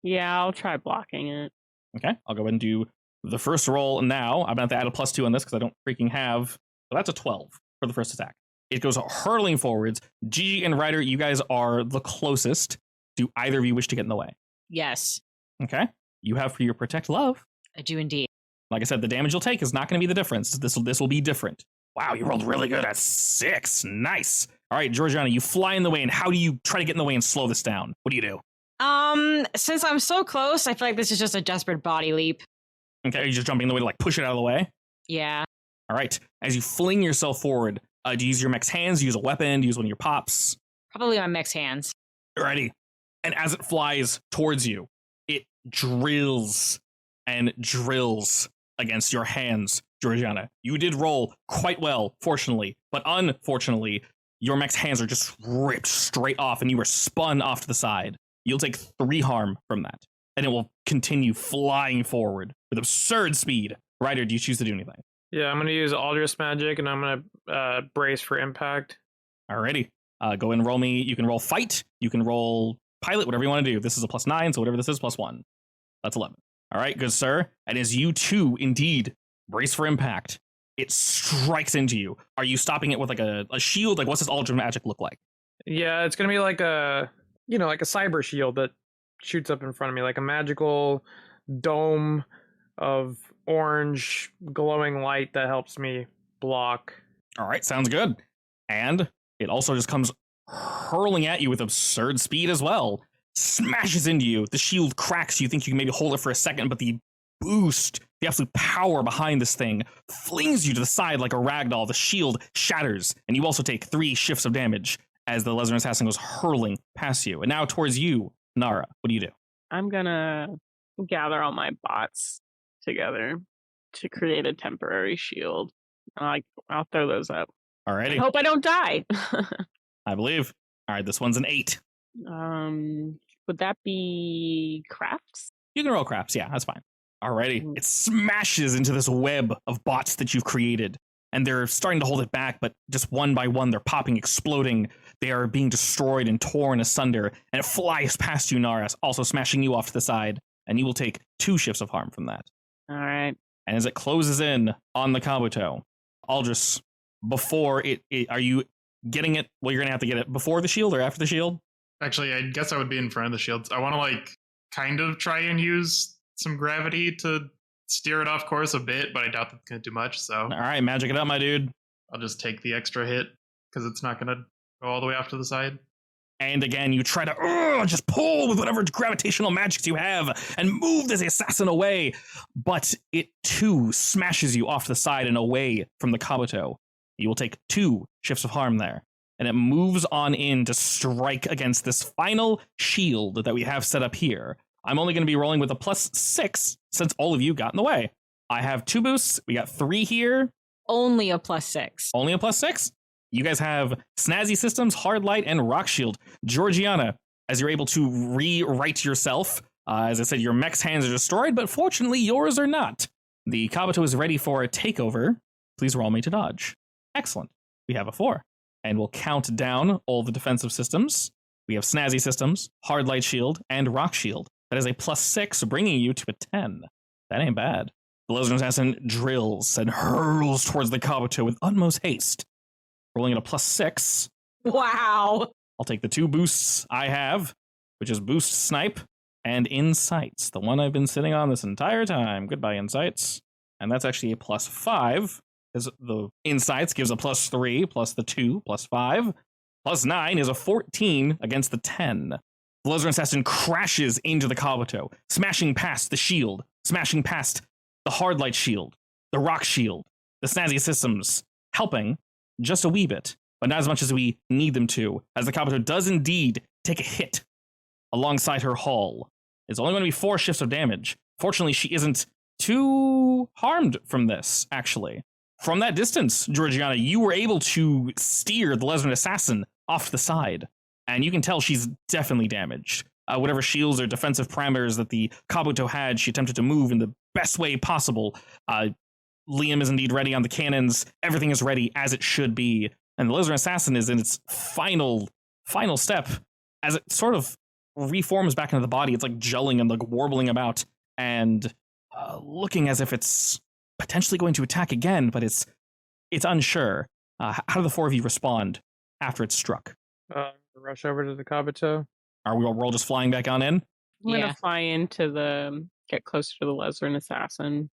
Yeah, I'll try blocking it. Okay, I'll go ahead and do the first roll now. I'm going to have to add a +2 on this because I don't freaking have. So that's a 12 for the first attack. It goes hurtling forwards. Gigi and Ryder, you guys are the closest. Do either of you wish to get in the way? Yes, Okay. You have for your protect love. I do indeed. Like I said, the damage you'll take is not going to be the difference. This will be different. Wow, you rolled really good at 6. Nice. All right, Georgiana, you fly in the way, and how do you try to get in the way and slow this down? What do you do? Since I'm so close, I feel like this is just a desperate body leap. Okay, are you just jumping in the way to like push it out of the way? Yeah. All right. As you fling yourself forward, do you use your mech's hands? Do you use a weapon? Do you use one of your pops? Probably my mech's hands. Alrighty. And as it flies towards you, it drills and drills against your hands, Georgiana. You did roll quite well, fortunately, but unfortunately, your mech's hands are just ripped straight off and you were spun off to the side. You'll take 3 harm from that, and it will continue flying forward with absurd speed. Ryder, do you choose to do anything? Yeah, I'm gonna use Aldrich Magic, and I'm gonna brace for impact. Alrighty. Go and roll me. You can roll fight. You can roll pilot, whatever you want to do. This is a +9, so whatever this is, +1. That's 11. All right, good sir. And as you too, indeed, brace for impact, it strikes into you. Are you stopping it with like a shield? Like, what's this Aldrich Magic look like? Yeah, it's gonna be like a cyber shield that shoots up in front of me, like a magical dome of orange glowing light that helps me block. All right, sounds good. And it also just comes hurling at you with absurd speed as well. Smashes into you. The shield cracks. You think you can maybe hold it for a second, but the boost, the absolute power behind this thing flings you to the side like a ragdoll. The shield shatters, and you also take 3 shifts of damage as the Lesnar Assassin goes hurling past you. And now towards you, Nara. What do you do? I'm gonna gather all my bots together to create a temporary shield. I'll throw those up. Alrighty. I hope I don't die. I believe. All right, this one's an 8. Would that be crafts? You can roll crafts. Yeah, that's fine. Alrighty. It smashes into this web of bots that you've created, and they're starting to hold it back, but just one by one, they're popping, exploding. They are being destroyed and torn asunder, and it flies past you, Naras, also smashing you off to the side, and you will take 2 shifts of harm from that. All right. And as it closes in on the Kabuto, Aldris, before it, are you getting it? Well, you're going to have to get it before the shield or after the shield? Actually, I guess I would be in front of the shields. I want to kind of try and use some gravity to steer it off course a bit, but I doubt that's going to do much. So, All right, magic it up, my dude. I'll just take the extra hit because it's not going to go all the way off to the side. And again, you try to just pull with whatever gravitational magics you have and move this assassin away. But it too smashes you off to the side and away from the Kabuto. You will take 2 shifts of harm there. And it moves on in to strike against this final shield that we have set up here. I'm only going to be rolling with a +6 since all of you got in the way. I have 2 boosts. We got 3 here. Only a +6. Only a +6? You guys have Snazzy Systems, Hard Light, and Rock Shield. Georgiana, as you're able to rewrite yourself, as I said, your mech's hands are destroyed, but fortunately yours are not. The Kabuto is ready for a takeover. Please roll me to dodge. Excellent. We have a 4. And we'll count down all the defensive systems. We have Snazzy Systems, Hard Light Shield, and Rock Shield. That is a +6, bringing you to a 10. That ain't bad. The Lesnar Assassin drills and hurls towards the Kabuto with utmost haste. Rolling at a +6. Wow. I'll take the 2 boosts I have, which is Boost Snipe and Insights, the one I've been sitting on this entire time. Goodbye, Insights. And that's actually a +5, because the Insights gives a +3, plus the 2, +5. +9 is a 14 against the 10. The Lesnar Assassin crashes into the Kabuto, smashing past the shield, smashing past the Hard Light Shield, the Rock Shield, the Snazzy Systems, helping just a wee bit, but not as much as we need them to, as the Kabuto does indeed take a hit alongside her hull. It's only going to be 4 shifts of damage. Fortunately, she isn't too harmed from this, actually. From that distance, Georgiana, you were able to steer the Lesnar Assassin off to the side, and you can tell she's definitely damaged. Whatever shields or defensive parameters that the Kabuto had, she attempted to move in the best way possible. Liam is indeed ready on the cannons. Everything is ready as it should be. And the Lesnar Assassin is in its final step. As it sort of reforms back into the body, it's like gelling and like warbling about and looking as if it's potentially going to attack again, but it's unsure. How do the 4 of you respond after it's struck? Rush over to the Kabuto. Are we all just flying back on in? I'm gonna fly into get closer to the Lesnar Assassin.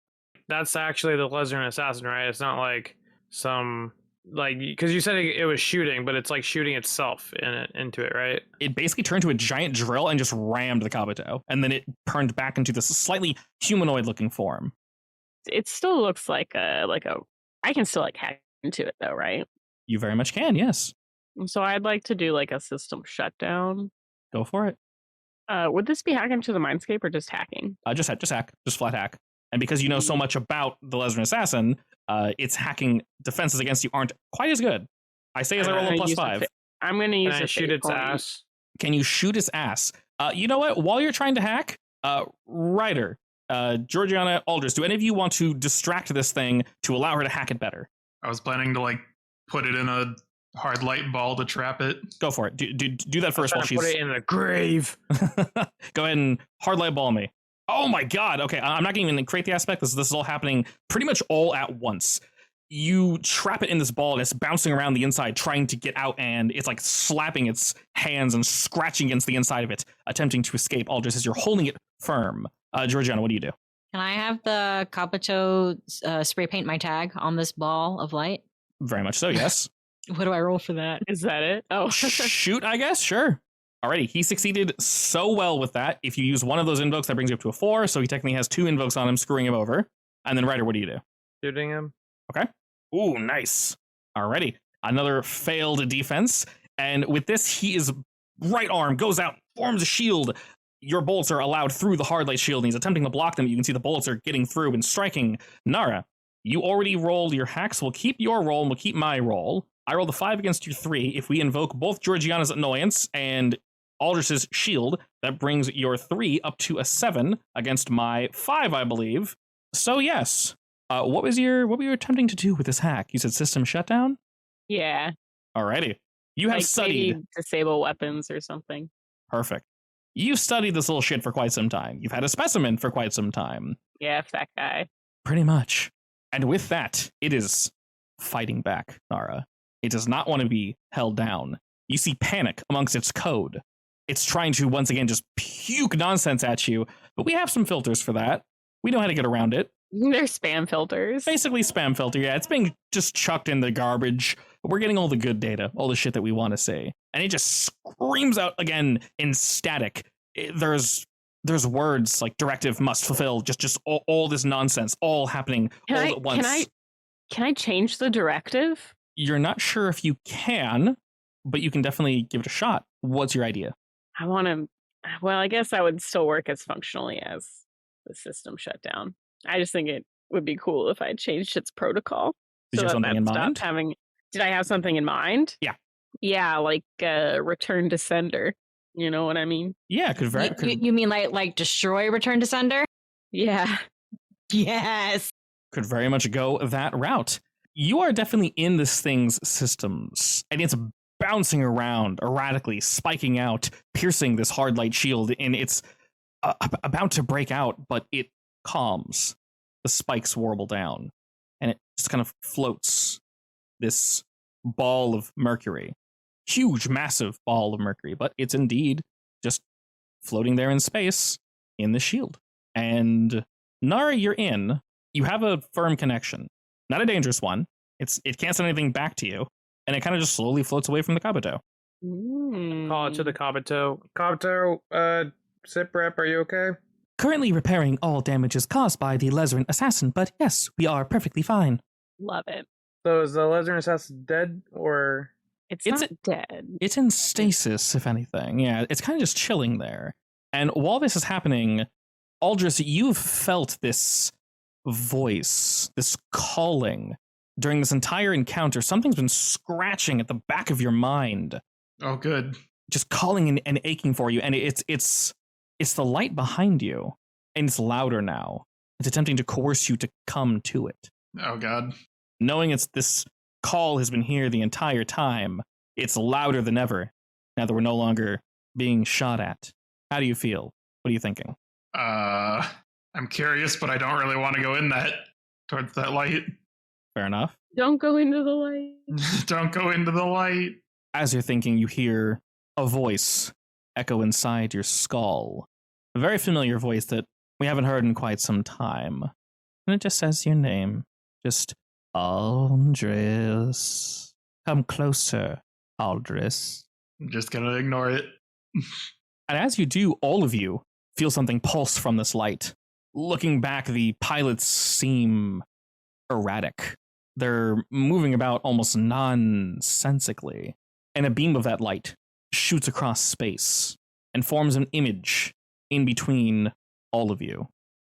That's actually the Lesnar Assassin, right? It's not like some because you said it was shooting, but it's like shooting itself into it, right? It basically turned to a giant drill and just rammed the Kabuto, and then it turned back into this slightly humanoid-looking form. It still looks like a I can still like hack into it though, right? You very much can, yes. So I'd like to do like a system shutdown. Go for it. Would this be hacking to the Mindscape or just hacking? Just hack, just flat hack. And because you know so much about the Lesbian Assassin, its hacking defenses against you aren't quite as good. I say as I roll a +5. I'm going to use Can I shoot its ass? Can you shoot its ass? You know what? While you're trying to hack, Ryder, Georgiana, Aldris, do any of you want to distract this thing to allow her to hack it better? I was planning to like put it in a hard light ball to trap it. Go for it. Do that first while she's... Put it in the grave. Go ahead and hard light ball me. Oh my god. Okay, I'm not going to even create the aspect. This is all happening pretty much all at once. You trap it in this ball and it's bouncing around the inside trying to get out, and it's like slapping its hands and scratching against the inside of it, attempting to escape. Aldris, as you're holding it firm. Georgiana, what do you do? Can I have the Kabuto spray paint my tag on this ball of light? Very much so, yes. What do I roll for that? Is that it? Oh, Shoot, I guess. Sure. Alrighty, he succeeded so well with that. If you use one of those invokes, that brings you up to a 4, so he technically has 2 invokes on him, screwing him over. And then Ryder, what do you do? Shooting him. Okay. Ooh, nice. Alrighty. Another failed defense. And with this, he is right arm goes out, forms a shield. Your bullets are allowed through the hard light shield, and he's attempting to block them. You can see the bullets are getting through and striking. Nara, you already rolled your hacks. We'll keep your roll, and we'll keep my roll. I rolled a 5 against your 3. If we invoke both Georgiana's annoyance and Aldris's shield, that brings your 3 up to a 7 against my 5, I believe. So yes. What were you attempting to do with this hack? You said system shutdown? yeah. Alrighty. You have Like studied. maybe disable weapons or something. Perfect. You've studied this little shit for quite some time. You've had a specimen for quite some time. Yeah, F that guy. Pretty much. And with that, it is fighting back, Nara. It does not want to be held down. You see panic amongst its code. It's trying to, once again, just puke nonsense at you, but we have some filters for that. We know how to get around it. They're spam filters. Basically spam filter, yeah. It's being just chucked in the garbage, but we're getting all the good data, all the shit that we want to see. And it just screams out again in static. There's words like directive must fulfill, just all this nonsense, all happening all at once. Can I change the directive? You're not sure if you can, but you can definitely give it a shot. What's your idea? I want to. Well, I guess I would still work as functionally as the system shutdown. I just think it would be cool if I changed its protocol. Did you have something in mind? Did I have something in mind? Yeah. Yeah, like return to sender. You know what I mean? Yeah, You mean like destroy return to sender? Yeah. Yes. Could very much go that route. You are definitely in this thing's systems, and it's bouncing around erratically, spiking out, piercing this hard light shield, and it's about to break out, but it calms. The spikes warble down, and it just kind of floats, this ball of mercury. Huge, massive ball of mercury, but it's indeed just floating there in space in the shield. And Nara, you're in. You have a firm connection. Not a dangerous one. It can't send anything back to you, and it kind of just slowly floats away from the Kabuto. Call it to the Kabuto. Kabuto, Sip Rep, are you okay? Currently repairing all damages caused by the Lesbian Assassin, but yes, we are perfectly fine. Love it. So is the Lesbian Assassin dead, or...? It's not dead. It's in stasis, if anything. Yeah, it's kind of just chilling there. And while this is happening, Aldris, you've felt this voice, this calling during this entire encounter. Something's been scratching at the back of your mind. Oh, good. Just calling and aching for you. And it's the light behind you. And it's louder now. It's attempting to coerce you to come to it. Oh, God. Knowing it's this call has been here the entire time, it's louder than ever now that we're no longer being shot at. How do you feel? What are you thinking? I'm curious, but I don't really want to go in towards that light. Fair enough. Don't go into the light. Don't go into the light. As you're thinking, you hear a voice echo inside your skull. A very familiar voice that we haven't heard in quite some time. And it just says your name. Just Aldris. Come closer, Aldris. I'm just gonna ignore it. And as you do, all of you feel something pulse from this light. Looking back, the pilots seem erratic. they're moving about almost nonsensically, and a beam of that light shoots across space and forms an image in between all of you,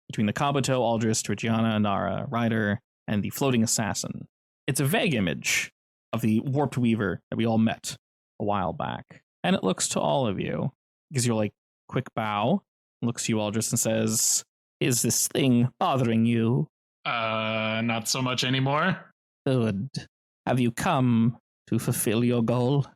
between the Kabuto, Aldris, Trigiana, Nara, Ryder, and the floating assassin. It's a vague image of the warped weaver that we all met a while back, and it looks to all of you, gives you like quick bow, looks to you, Aldris, and says, "Is this thing bothering you?" Not so much anymore. Good. Have you come to fulfill your goal?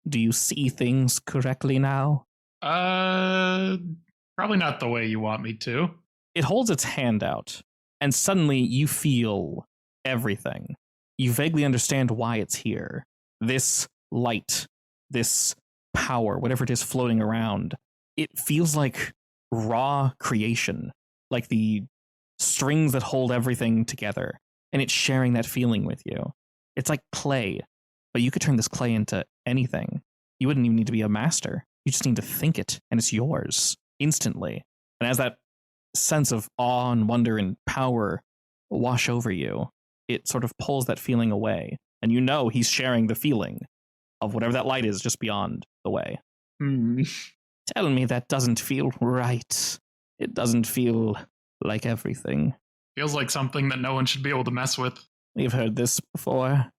Do you see things correctly now? Probably not the way you want me to. It holds its hand out, and suddenly you feel everything. You vaguely understand why it's here. This light, this power, whatever it is floating around, it feels like raw creation, like the strings that hold everything together, and it's sharing that feeling with you. It's like clay, but you could turn this clay into anything. You wouldn't even need to be a master. You just need to think it, and it's yours instantly. And as that sense of awe and wonder and power wash over you, it sort of pulls that feeling away. And you know he's sharing the feeling of whatever that light is just beyond the way. Tell me that doesn't feel right. It doesn't feel like everything. Feels like something that no one should be able to mess with. We've heard this before.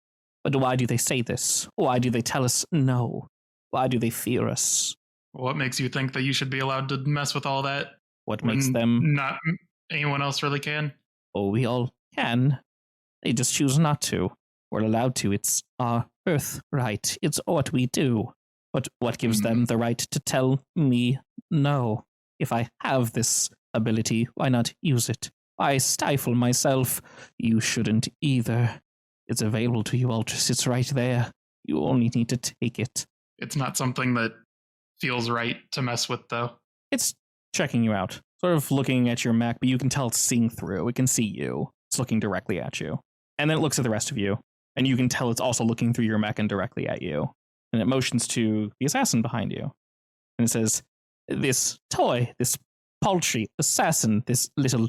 But why do they say this? Why do they tell us no? Why do they fear us? What makes you think that you should be allowed to mess with all that? What makes them... Not anyone else really can? Oh, we all can. They just choose not to. We're allowed to. It's our birthright. It's what we do. But what gives them the right to tell me no? If I have this ability, why not use it? Why stifle myself? You shouldn't either. It's available to you, Aldris. It's right there. You only need to take it. It's not something that feels right to mess with, though. It's checking you out, sort of looking at your mech, but you can tell it's seeing through. It can see you. It's looking directly at you. And then it looks at the rest of you, and you can tell it's also looking through your mech and directly at you. And it motions to the assassin behind you. And it says, "This toy, this paltry assassin, this little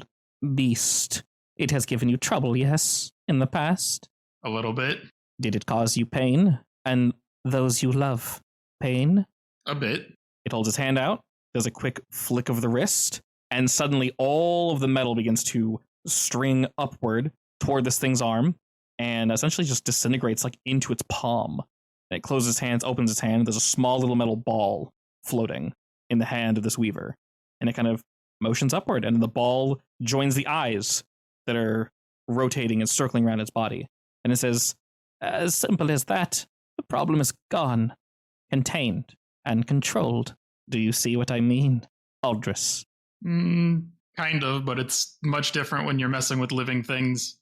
beast, it has given you trouble, yes, in the past? A little bit. Did it cause you pain? And those you love, pain?" A bit. It holds its hand out, does a quick flick of the wrist, and suddenly all of the metal begins to string upward toward this thing's arm, and essentially just disintegrates like into its palm. And it closes its hands, opens its hand, and there's a small little metal ball floating in the hand of this weaver. And it kind of motions upward, and the ball joins the eyes that are rotating and circling around its body. And it says, "As simple as that, the problem is gone, contained, and controlled. Do you see what I mean, Aldris?" Kind of, but it's much different when you're messing with living things.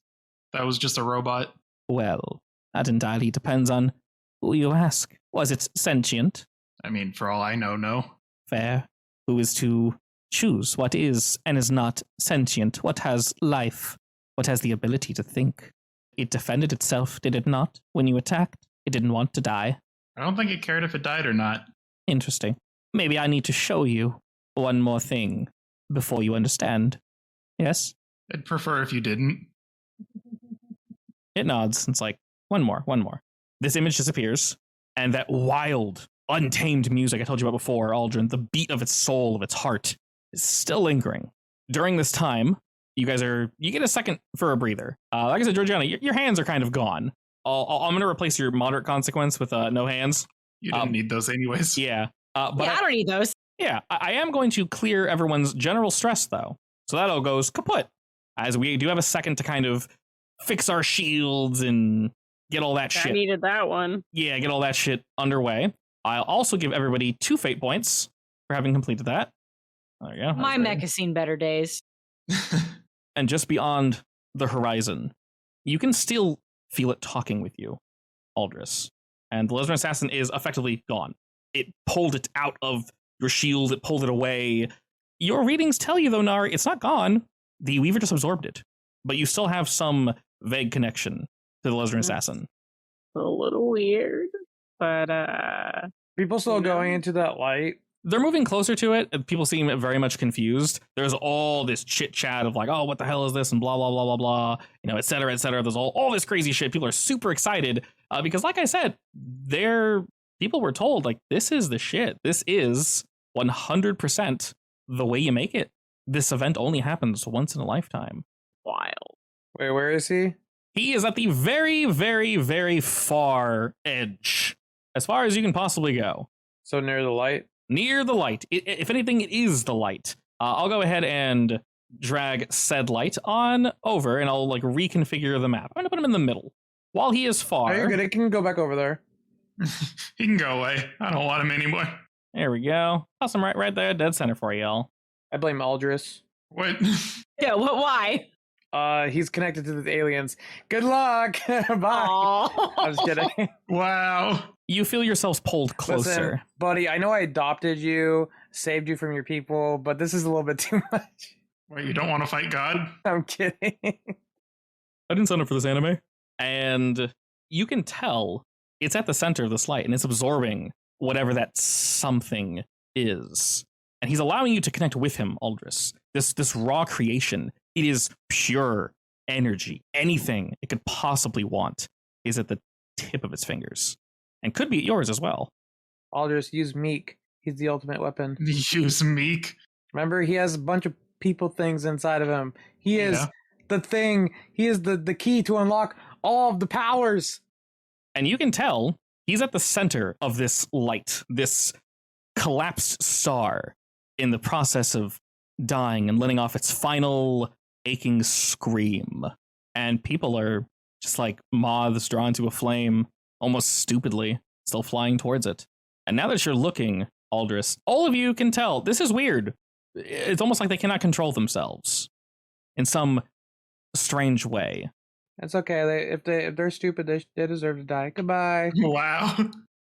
That was just a robot. Well, that entirely depends on who you ask. Was it sentient? I mean, for all I know, no. Fair. Who is to choose what is and is not sentient? What has life? What has the ability to think? It defended itself, did it not, when you attacked? It didn't want to die. I don't think it cared if it died or not. Interesting. Maybe I need to show you one more thing before you understand. Yes? I'd prefer if you didn't. It nods. It's like, one more. This image disappears, and that wild, untamed music I told you about before, Aldrin, the beat of its soul, of its heart, is still lingering. During this time, you get a second for a breather. Like I said, Georgiana, your hands are kind of gone. I'm going to replace your moderate consequence with no hands. You didn't need those anyways. Yeah. But I don't need those. Yeah, I am going to clear everyone's general stress, though. So that all goes kaput. As we do have a second to kind of fix our shields and get all that shit. I needed that one. Yeah, get all that shit underway. I'll also give everybody 2 fate points for having completed that. There you go. My mech has seen better days. And just beyond the horizon, you can still feel it talking with you, Aldris. And the Lesbian Assassin is effectively gone. It pulled it out of your shield, it pulled it away. Your readings tell you, though, Nar, it's not gone. The Weaver just absorbed it. But you still have some vague connection to the Lesbian Assassin. A little weird, but people still going into that light they're moving closer to it. People seem very much confused. There's all this chit chat of like, oh, what the hell is this? And blah, blah, blah, blah, blah, you know, et cetera, et cetera. There's all this crazy shit. People are super excited because like I said, people were told like, this is the shit. This is 100% the way you make it. This event only happens once in a lifetime. Wild. Wait, where is he? He is at the very, very, very far edge, as far as you can possibly go. So near the light? Near the light. If anything, it is the light. I'll go ahead and drag said light on over, and I'll like reconfigure the map. I'm gonna put him in the middle. While he is far. Oh, you're good. It can go back over there. He can go away. I don't want him anymore. There we go. Awesome, right there, dead center for y'all. I blame Aldris. What? Yeah, why? He's connected to the aliens. Good luck. Bye. Aww. I'm just kidding. Wow. You feel yourselves pulled closer. Listen, buddy, I know I adopted you, saved you from your people, but this is a little bit too much. Wait, you don't want to fight God? I'm kidding. I didn't sign up for this anime. And you can tell it's at the center of this light, and it's absorbing whatever that something is. And he's allowing you to connect with him, Aldris. This raw creation, it is pure energy. Anything it could possibly want is at the tip of its fingers. And could be yours as well. Aldris, use Meek. He's the ultimate weapon. Use Meek. Remember, he has a bunch of people things inside of him. He is the thing. He is the key to unlock all of the powers. And you can tell he's at the center of this light, this collapsed star in the process of dying and letting off its final aching scream. And people are just like moths drawn to a flame, almost stupidly, still flying towards it. And now that you're looking, Aldris, all of you can tell this is weird. It's almost like they cannot control themselves in some strange way. It's okay. If they're stupid, they deserve to die. Goodbye. Wow.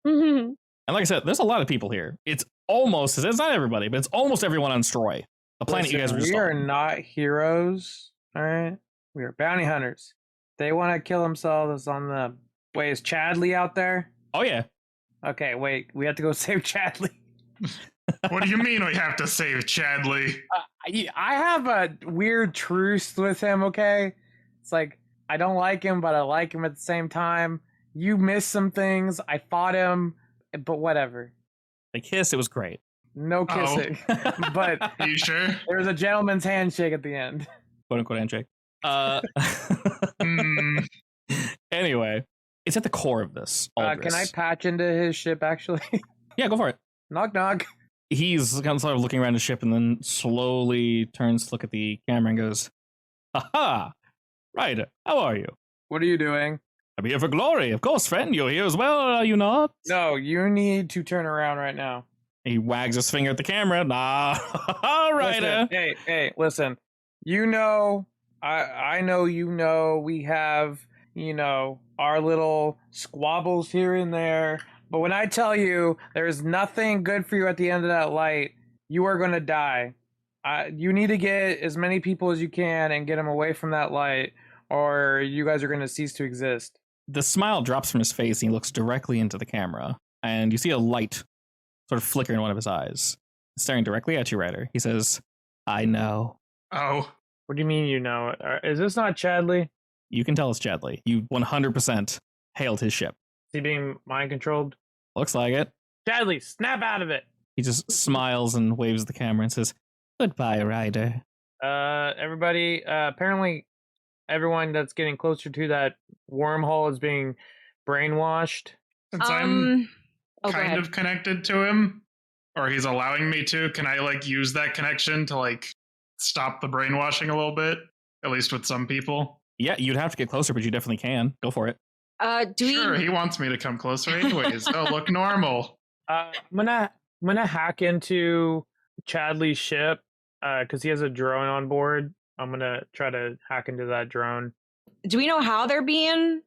And like I said, there's a lot of people here. It's not everybody, but it's almost everyone on Stroy, the planet you guys were just We are on. not heroes, all right? We are bounty hunters. They want to kill themselves on the... Wait, is Chadley out there? Oh, yeah. Okay, wait. We have to go save Chadley. What do you mean we have to save Chadley? I have a weird truce with him, okay? It's like, I don't like him, but I like him at the same time. You missed some things. I fought him, but whatever. They kissed. It was great. No kissing. But Are you sure? there was a gentleman's handshake at the end. Quote unquote handshake. Mm, Anyway, it's at the core of this. Can I patch into his ship, actually? Yeah, go for it. Knock, knock. He's kind of sort of looking around his ship and then slowly turns to look at the camera and goes, "Aha! Ryder, how are you? What are you doing? I'm here for glory. Of course, friend. You're here as well, are you not?" No, you need to turn around right now. He wags his finger at the camera. Nah, Ryder. Listen, hey, listen. You know, I know you know we have, our little squabbles here and there. But when I tell you there's nothing good for you at the end of that light, you are going to die. You need to get as many people as you can and get them away from that light, or you guys are going to cease to exist. The smile drops from his face and he looks directly into the camera. And you see a light sort of flicker in one of his eyes. Staring directly at you, Ryder. He says, "I know." oh. What do you mean you know? Is this not Chadley? You can tell it's Chadley. You 100% hailed his ship. Is he being mind controlled? Looks like it. Chadley, snap out of it. He just smiles and waves at the camera and says, "Goodbye, Ryder." Everybody, apparently everyone that's getting closer to that wormhole is being brainwashed. Since I'm go kind ahead. of connected to him, or he's allowing me to, can I use that connection to stop the brainwashing a little bit? At least with some people. Yeah, you'd have to get closer, but you definitely can. Go for it. Sure, he wants me to come closer anyways. Oh, look normal. I'm gonna hack into Chadley's ship because he has a drone on board. I'm gonna try to hack into that drone. Do we know how they're being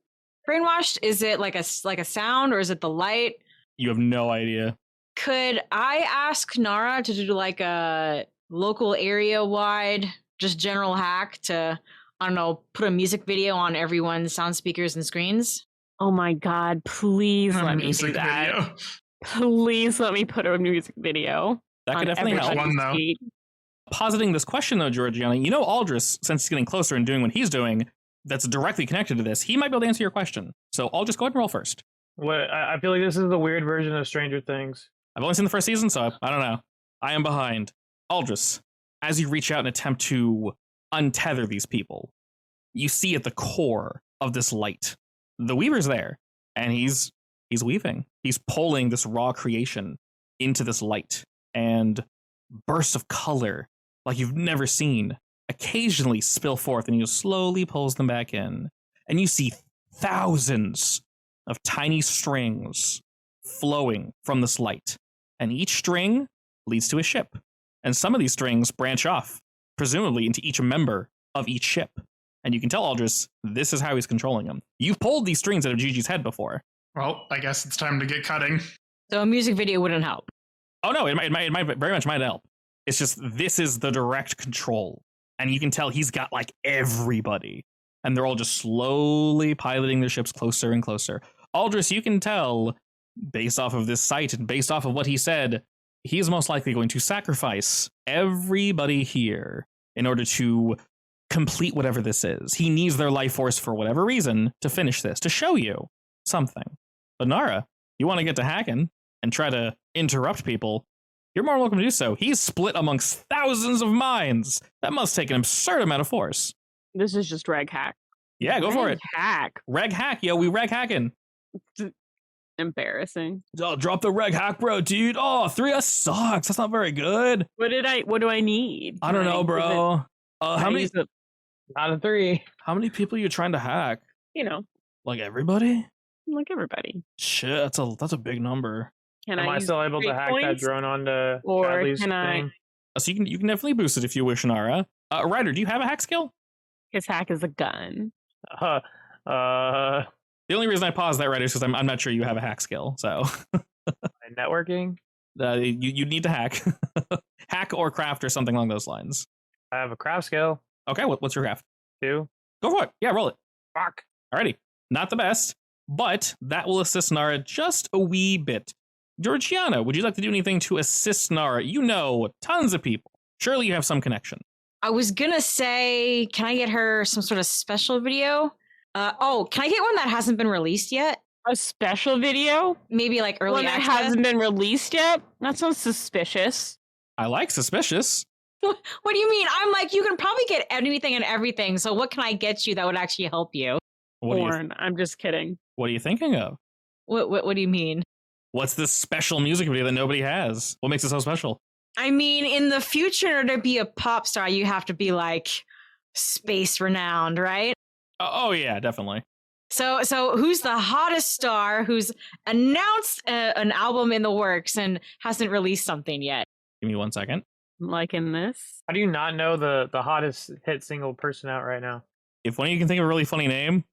brainwashed? Is it like a sound, or is it the light? You have no idea. Could I ask Nara to do like a local area wide, just general hack to, I don't know, put a music video on everyone's sound speakers and screens? Oh my god, please let me do Music that. video. Please let me put a music video. That on could definitely help. everybody's One, though. feet. Positing this question, though, Georgiana, you know Aldris, since he's getting closer and doing what he's doing, that's directly connected to this, he might be able to answer your question. So I'll just go ahead and roll first. What I feel like this is the weird version of Stranger Things. I've only seen the first season, so I don't know. I am behind. Aldris, as you reach out and attempt to untether these people, you see at the core of this light, the Weaver's there, and he's weaving. He's pulling this raw creation into this light, and bursts of color like you've never seen occasionally spill forth, and he just slowly pulls them back in. And you see thousands of tiny strings flowing from this light, and each string leads to a ship. And some of these strings branch off, presumably into each member of each ship. And you can tell Aldris, this is how he's controlling them. You've pulled these strings out of Gigi's head before. Well, I guess it's time to get cutting. So a music video wouldn't help. Oh no, it might very much might help. It's just this is the direct control, and you can tell he's got like everybody, and they're all just slowly piloting their ships closer and closer. Aldris, you can tell, based off of this sight and based off of what he said, he is most likely going to sacrifice everybody here in order to complete whatever this is. He needs their life force for whatever reason to finish this, to show you something. But Nara, you want to get to hacking and try to interrupt people, you're more welcome to do so. He's split amongst thousands of minds. That must take an absurd amount of force. This is just reg hack. Yeah, go for it. Hack. Reg hack, yo, we reg hacking. Embarrassing. Oh, drop the reg hack, bro, dude. Oh, 3S sucks. That's not very good. What do I need? I don't know, bro. How many Out of 3. how many people are you trying to hack? You know, Like everybody? like everybody. Shit, that's a big number. Can Am I use still able to great hack that points? drone onto Or Bradley's can I- thing? So you can definitely boost it if you wish, Nara. Ryder, do you have a hack skill? His hack is a gun. Uh, The only reason I paused that, Ryder, is because I'm not sure you have a hack skill. So networking. you need to hack, hack or craft or something along those lines. I have a craft skill Okay, what's your craft? too. Go for it. Yeah, roll it. Fuck. Alrighty, not the best, but that will assist Nara just a wee bit. Georgiana, would you like to do anything to assist Nara? You know tons of people. Surely you have some connection. I was gonna say, can I get her some sort of special video? Can I get one that hasn't been released yet? A special video? Maybe like early One that access? hasn't been released yet? That sounds suspicious. I like suspicious. What do you mean? I'm like, you can probably get anything and everything. So what can I get you that would actually help you? What Porn. I'm just kidding. are you thinking of? What do you mean? What's this special music video that nobody has? What makes it so special? I mean, in the future, in order to be a pop star, you have to be like space renowned, right? Oh yeah, definitely. So who's the hottest star who's announced an album in the works and hasn't released something yet? Give me 1 second. Like in this. How do you not know the hottest hit single person out right now? If one of you can think of a really funny name,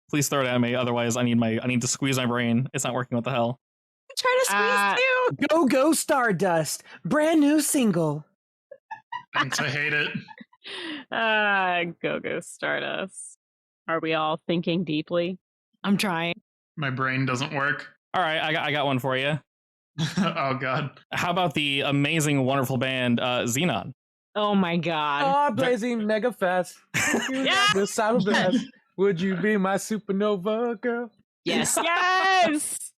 please throw it at me. Otherwise, I need to squeeze my brain. It's not working. What the hell? Try to squeeze too. Go Go Stardust, brand new single. Thanks, I hate it. Go Stardust. Are we all thinking deeply? I'm trying. My brain doesn't work. All right, I got one for you. Oh, God. How about the amazing, wonderful band Xenon? Oh my god. Starblazing mega fast. Yeah. The sound blast. Would you be my supernova girl? Yes. Yes!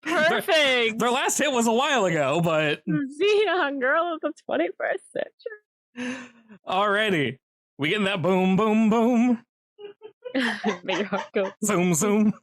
Perfect! Their last hit was a while ago, but Xenon girl of the 21st century. already we getting that boom, boom, boom, Make your heart go. zoom, zoom.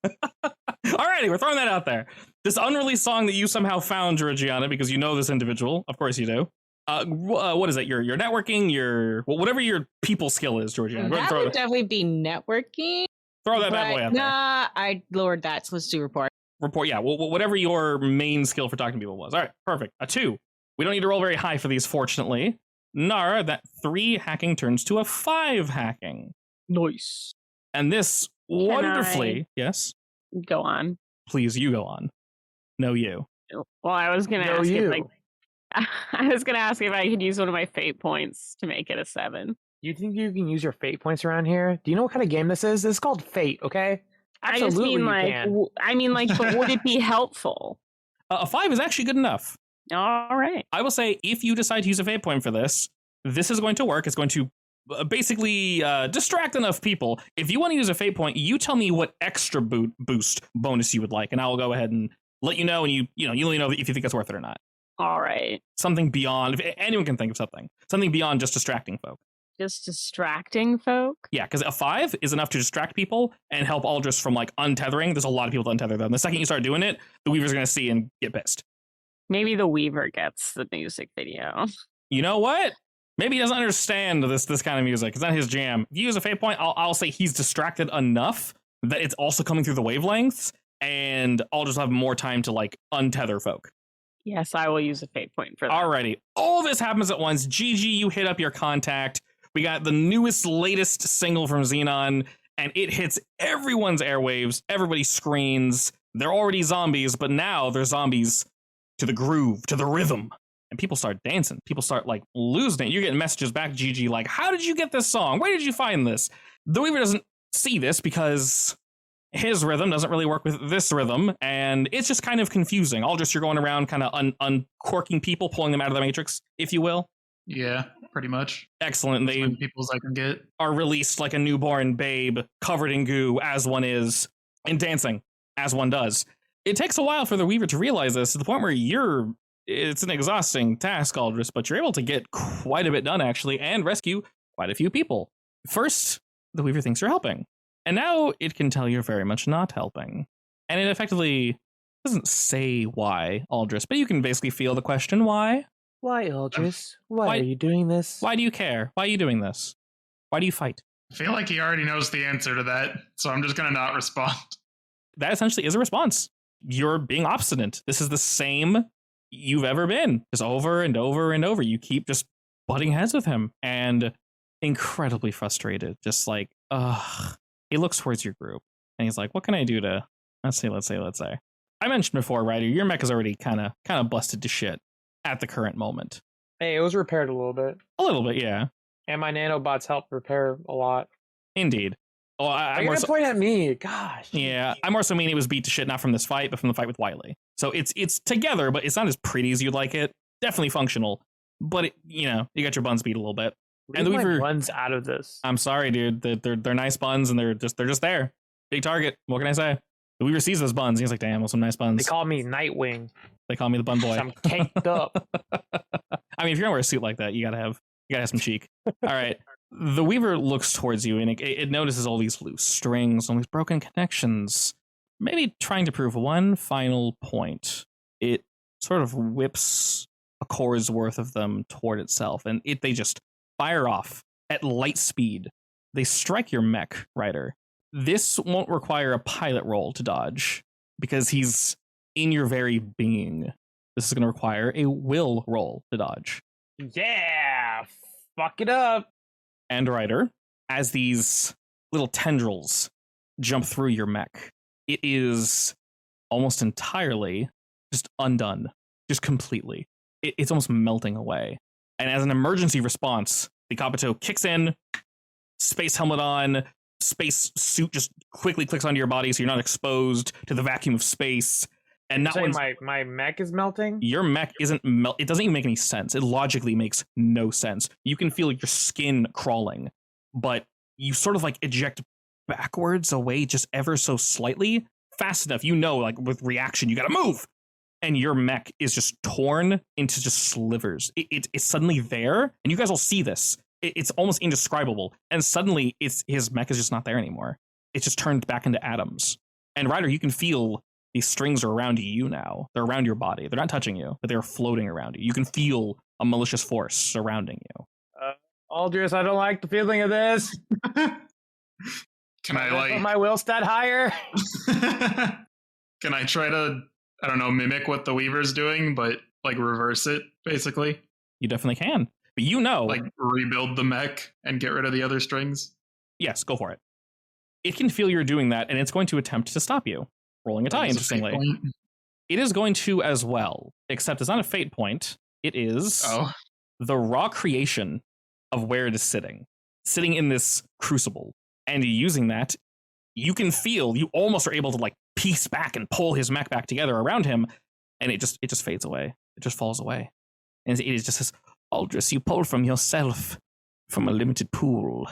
Alrighty, we're throwing that out there. This unreleased song that you somehow found, Georgiana, because you know this individual. Of course you do. What is it? Your networking, whatever your people skill is, Georgiana. Go ahead and That throw would definitely be networking. throw that bad boy out there. Nah, I lowered that, so let's do report. Report, yeah. Whatever your main skill for talking to people was. All right, perfect. A 2. We don't need to roll very high for these, fortunately. Nara, that 3 hacking turns to a 5 hacking. Nice. And this wonderfully, yes, Go on. please, you go on. No, you. Well, I was gonna No, ask you. I was gonna ask if I could use one of my fate points to make it a 7. You think you can use your fate points around here? Do you know what kind of game this is? This is called Fate, okay? I just Absolutely mean you like, can. but would it be helpful? A 5 is actually good enough. All right. I will say, if you decide to use a fate point for this, this is going to work. It's going to basically distract enough people. If you want to use a fate point, you tell me what extra boost bonus you would like, and I will go ahead and let you know, and you let me know if you think it's worth it or not. All right. Something beyond, if anyone can think of something beyond just distracting folk. Just distracting folk? Yeah, because a 5 is enough to distract people and help Aldris from like untethering. There's a lot of people to untether them. The second you start doing it, the Weaver's going to see and get pissed. Maybe the Weaver gets the music video. You know what? Maybe he doesn't understand this kind of music. It's not his jam. If you use a fate point, I'll say he's distracted enough that it's also coming through the wavelengths, and I'll just have more time to like untether folk. Yes, I will use a fate point for that. Alrighty. All this happens at once. GG, you hit up your contact. We got the latest single from Xenon, and it hits everyone's airwaves. Everybody screams. They're already zombies, but now they're zombies to the groove, to the rhythm. And people start dancing. People start like losing it. You're getting messages back, GG, like, how did you get this song? Where did you find this? The Weaver doesn't see this because his rhythm doesn't really work with this rhythm, and it's just kind of confusing. Aldris, you're going around kind of uncorking people, pulling them out of the matrix, if you will. Yeah, pretty much. Excellent. As many people as I can get. Are released like a newborn babe, covered in goo, as one is, and dancing, as one does. It takes a while for the Weaver to realize this, to the point where it's an exhausting task, Aldris, but you're able to get quite a bit done, actually, and rescue quite a few people. First, the Weaver thinks you're helping, and now it can tell you're very much not helping. And it effectively doesn't say why, Aldris, but you can basically feel the question, why? Why, Aldris? Why are you doing this? Why do you care? Why are you doing this? Why do you fight? I feel like he already knows the answer to that, so I'm just going to not respond. That essentially is a response. You're being obstinate. This is the same you've ever been. Just over and over and over. You keep just butting heads with him, and incredibly frustrated. Just like, ugh. He looks towards your group, and he's like, what can I do to, let's say. I mentioned before, Ryder, your mech is already kind of busted to shit at the current moment. Hey, it was repaired a little bit. A little bit, yeah. And my nanobots help repair a lot. Indeed. Oh, I'm gonna point at me. Gosh. Yeah, I more so mean it was beat to shit, not from this fight, but from the fight with Wiley. So it's together, but it's not as pretty as you'd like it. Definitely functional, but you got your buns beat a little bit. And the Weaver buns out of this. I'm sorry, dude. They're nice buns, and they're just there. Big target. What can I say? The Weaver sees those buns. And he's like, damn, those some nice buns. They call me Nightwing. They call me the bun boy. I'm caked up. I mean, if you're gonna wear a suit like that, you gotta have some cheek. All right. The Weaver looks towards you, and it notices all these loose strings, all these broken connections. Maybe trying to prove one final point. It sort of whips a core's worth of them toward itself, and they just fire off at light speed. They strike your mech, Ryder. This won't require a pilot roll to dodge, because he's in your very being. This is going to require a will roll to dodge. Yeah! Fuck it up! And Ryder, as these little tendrils jump through your mech, it is almost entirely just undone, just completely. It's almost melting away. And as an emergency response, the Kabuto kicks in, space helmet on, space suit just quickly clicks onto your body so you're not exposed to the vacuum of space. And not once my mech is melting? Your mech isn't it doesn't even make any sense. It logically makes no sense. You can feel your skin crawling, but you sort of like eject backwards away just ever so slightly, fast enough. Like with reaction, you gotta move. And your mech is just torn into just slivers. It's suddenly there, and you guys will see this. It's almost indescribable. And suddenly his mech is just not there anymore. It's just turned back into atoms. And Ryder, you can feel these strings are around you now. They're around your body. They're not touching you, but they're floating around you. You can feel a malicious force surrounding you. Aldris, I don't like the feeling of this. Can I put my will stat higher? Can I try to, I don't know, mimic what the Weaver's doing, but like reverse it, basically? You definitely can. But like rebuild the mech and get rid of the other strings? Yes, go for it. It can feel you're doing that, and it's going to attempt to stop you. Rolling a tie, interestingly. It is going to as well, except it's not a fate point. It is the raw creation of where it is sitting in this crucible. And using that, you can feel, you almost are able to like piece back and pull his mech back together around him, and it just fades away. it just falls away. And it is just this, Aldris, you pull from yourself, from a limited pool.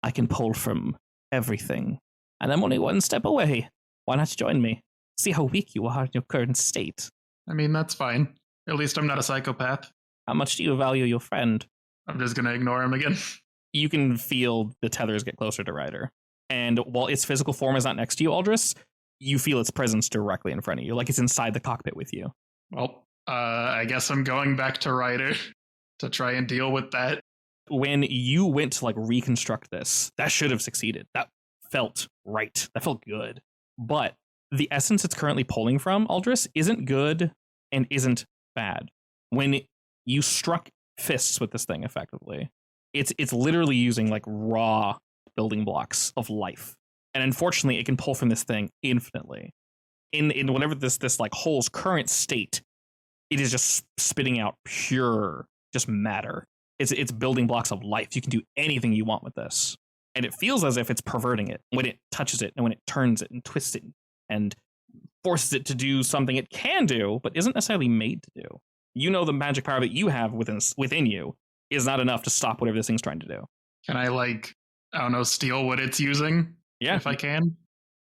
I can pull from everything. And I'm only one step away. Why not join me? See how weak you are in your current state. I mean, that's fine. At least I'm not a psychopath. How much do you value your friend? I'm just going to ignore him again. You can feel the tethers get closer to Ryder. And while its physical form is not next to you, Aldris, you feel its presence directly in front of you, like it's inside the cockpit with you. Well, I guess I'm going back to Ryder to try and deal with that. When you went to like reconstruct this, that should have succeeded. That felt right. That felt good. But the essence it's currently pulling from, Aldris, isn't good and isn't bad. When you struck fists with this thing effectively, it's literally using like raw building blocks of life. And unfortunately, it can pull from this thing infinitely. In whatever this like hole's current state, it is just spitting out pure just matter. It's building blocks of life. You can do anything you want with this. And it feels as if it's perverting it when it touches it and when it turns it and twists it and forces it to do something it can do, but isn't necessarily made to do. You know the magic power that you have within you is not enough to stop whatever this thing's trying to do. Can I, like, I don't know, steal what it's using? Yeah. If I can?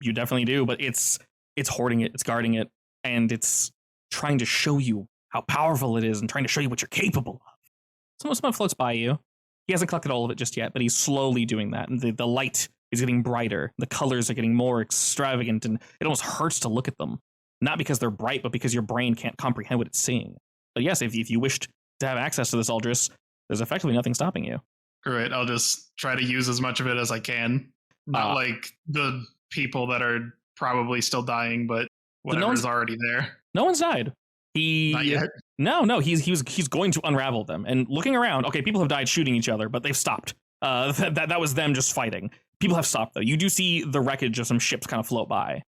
You definitely do, but it's hoarding it, it's guarding it, and it's trying to show you how powerful it is and trying to show you what you're capable of. Someone floats by you. He hasn't collected all of it just yet, but he's slowly doing that. And the light is getting brighter. The colors are getting more extravagant, and it almost hurts to look at them. Not because they're bright, but because your brain can't comprehend what it's seeing. But yes, if you wished to have access to this, Aldris, there's effectively nothing stopping you. Great, I'll just try to use as much of it as I can. Not like the people that are probably still dying, but whatever's already there. No one's died. Not yet. No, he's going to unravel them. And looking around, okay, people have died shooting each other, but they've stopped. That was them just fighting. People have stopped, though. You do see the wreckage of some ships kind of float by.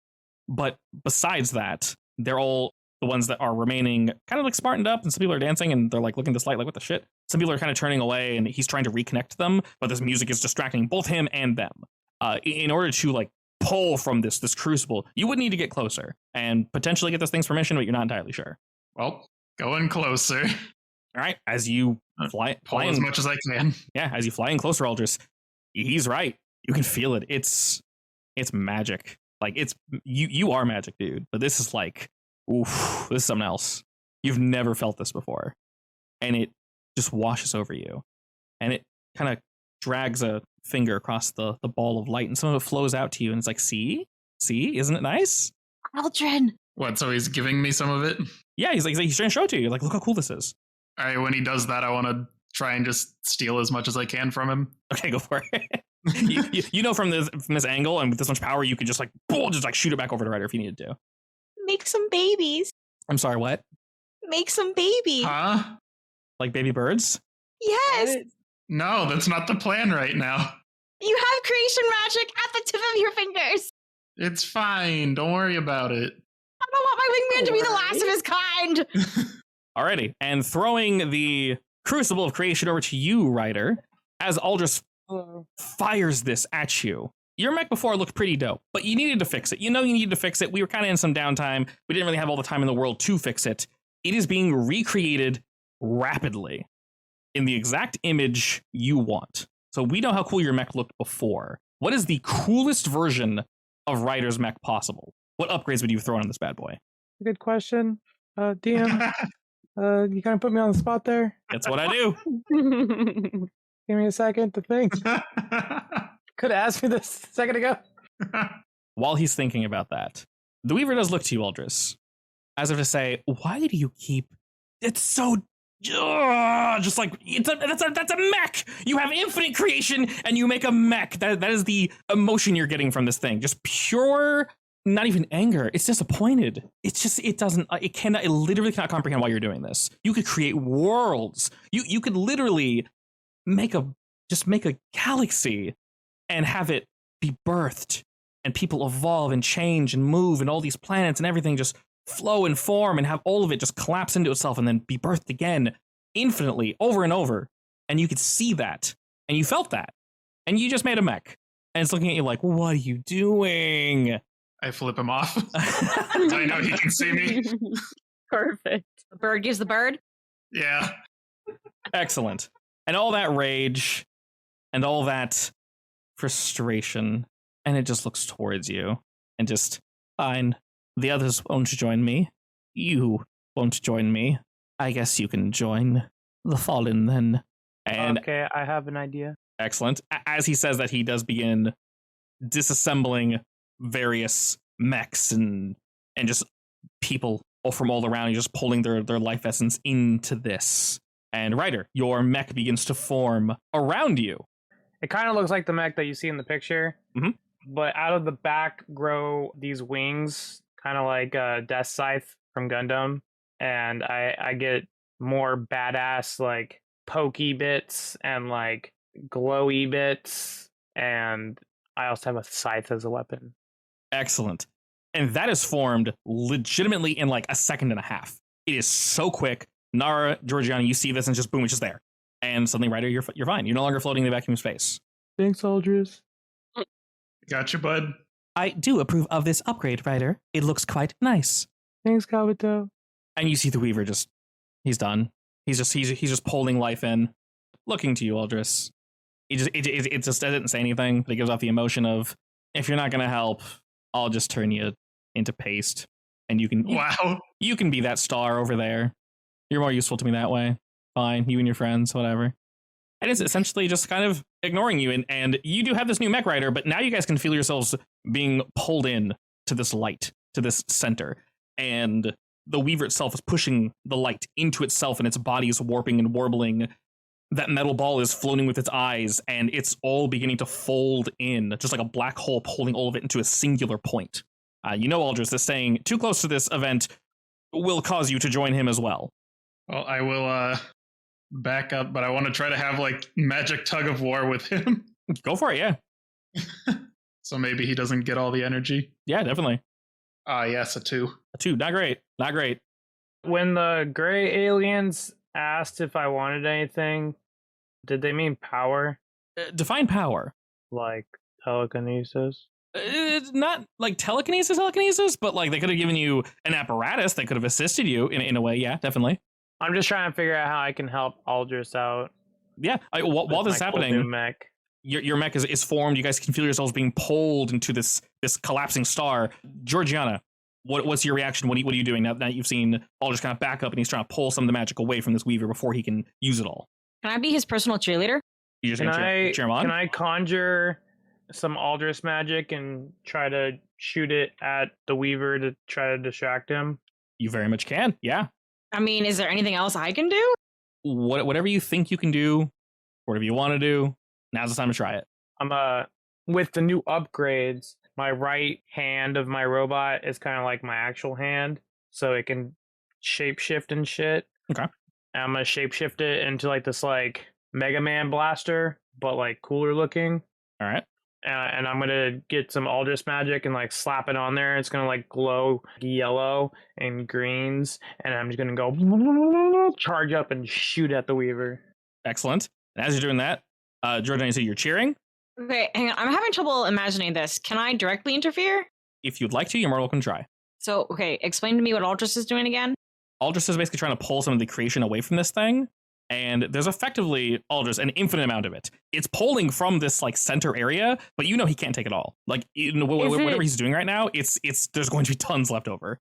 But besides that, they're all the ones that are remaining kind of like smartened up, and some people are dancing, and they're like looking at this light like, what the shit? Some people are kind of turning away, and he's trying to reconnect them, but this music is distracting both him and them. In order to like pull from this crucible, you would need to get closer and potentially get this thing's permission, but you're not entirely sure. Well, going closer. All right, as you fly as much as I can. Yeah, as you fly in closer, Aldris, he's right. You can feel it. It's magic. Like it's you are magic, dude. But this is like, oof, this is something else. You've never felt this before, and it just washes over you, and it kind of drags a finger across the ball of light, and some of it flows out to you, and it's like, see, isn't it nice? Aldrin. What? So he's giving me some of it? Yeah, he's trying to show it to you. You're like, look how cool this is. All right, when he does that, I want to try and just steal as much as I can from him. Okay, go for it. you know from this angle and with this much power, you could just like shoot it back over to Ryder if you needed to. Make some babies. I'm sorry, what? Make some babies. Huh? Like baby birds? Yes. No, that's not the plan right now. You have creation magic at the tip of your fingers. It's fine. Don't worry about it. I don't want my wingman to be the last of his kind. Alrighty, and throwing the Crucible of Creation over to you, Ryder, as Aldris fires this at you. Your mech before looked pretty dope, but you needed to fix it. You know you needed to fix it. We were kind of in some downtime. We didn't really have all the time in the world to fix it. It is being recreated rapidly in the exact image you want. So we know how cool your mech looked before. What is the coolest version of Ryder's mech possible? What upgrades would you throw on this bad boy? Good question. DM, you kind of put me on the spot there. That's what I do. Give me a second to think. Could have asked me this a second ago. While he's thinking about that, the Weaver does look to you, Aldris, as if to say, why do you keep... It's so... just like, that's a mech! You have infinite creation, and you make a mech. That is the emotion you're getting from this thing. Just pure... Not even anger. It's disappointed. It's just, it literally cannot comprehend why you're doing this. You could create worlds. You could literally make a galaxy and have it be birthed and people evolve and change and move and all these planets and everything just flow and form and have all of it just collapse into itself and then be birthed again infinitely over and over. And you could see that and you felt that and you just made a mech and it's looking at you like, what are you doing? I flip him off. I know he can see me. Perfect. The bird gives the bird. Yeah. Excellent. And all that rage and all that frustration, and it just looks towards you and just, fine. The others won't join me. You won't join me. I guess you can join the Fallen then. And Okay, I have an idea. excellent. As he says that, he does begin disassembling various mechs and just people from all around. You're just pulling their life essence into this. And Ryder, your mech begins to form around you. It kind of looks like the mech that you see in the picture, Mhm. but out of the back grow these wings, kind of like Death Scythe from Gundam, and I get more badass like pokey bits and like glowy bits, and I also have a scythe as a weapon. Excellent. And that is formed legitimately in like a second and a half. It is so quick. Nara, Georgiana, you see this and just boom, it's just there. And suddenly, Ryder, you're fine. You're no longer floating in the vacuum space. Thanks, Aldris. Gotcha, bud. I do approve of this upgrade, Ryder. It looks quite nice. Thanks, Kabuto. And you see the Weaver he's done. He's just pulling life in, looking to you, Aldris. It just doesn't say anything, but it gives off the emotion of, if you're not gonna help, I'll just turn you into paste. And you can Wow. you can be that star over there. You're more useful to me that way. Fine, you and your friends, whatever. And it's essentially just kind of ignoring you. And you do have this new mech rider, but now you guys can feel yourselves being pulled in to this light, to this center. And the Weaver itself is pushing the light into itself, and its body is warping and warbling. That metal ball is floating with its eyes, and it's all beginning to fold in, just like a black hole pulling all of it into a singular point. You know, Aldris is saying too close to this event will cause you to join him as well. Well, I will back up, but I want to try to have like magic tug of war with him. Go for it, yeah. So maybe he doesn't get all the energy. Yeah, definitely. Yes, a 2. A 2, not great. Not great. When the gray aliens asked if I wanted anything, did they mean power? Define power. Like telekinesis? Not like telekinesis, but like they could have given you an apparatus that could have assisted you in a way. Yeah, definitely. I'm just trying to figure out how I can help Aldris out. Yeah, while this is my cool new happening, mech. your mech is formed. You guys can feel yourselves being pulled into this collapsing star. Georgiana, what's your reaction? What are you doing now that you've seen Aldris kind of back up and he's trying to pull some of the magic away from this Weaver before he can use it all? Can I be his personal cheerleader? You just Can gonna cheer him on? Can I conjure some Aldris magic and try to shoot it at the Weaver to try to distract him? You very much can. Yeah. I mean, is there anything else I can do? Whatever you think you can do, whatever you want to do, now's the time to try it. I'm with the new upgrades, my right hand of my robot is kind of like my actual hand, so it can shapeshift and shit. Okay. And I'm gonna shapeshift it into like this like Mega Man blaster, but like cooler looking. All right. And I'm gonna get some Aldris magic and like slap it on there. It's gonna like glow yellow and greens, and I'm just gonna go charge up and shoot at the Weaver. Excellent. And as you're doing that, Georgiana, you said you're cheering. Okay, hang on. I'm having trouble imagining this. Can I directly interfere? If you'd like to, you're more welcome to try. So, okay, explain to me what Aldris is doing again. Aldris is basically trying to pull some of the creation away from this thing. And there's effectively, Aldris, an infinite amount of it. It's pulling from this like center area, but you know he can't take it all. Like whatever he's doing right now, it's there's going to be tons left over.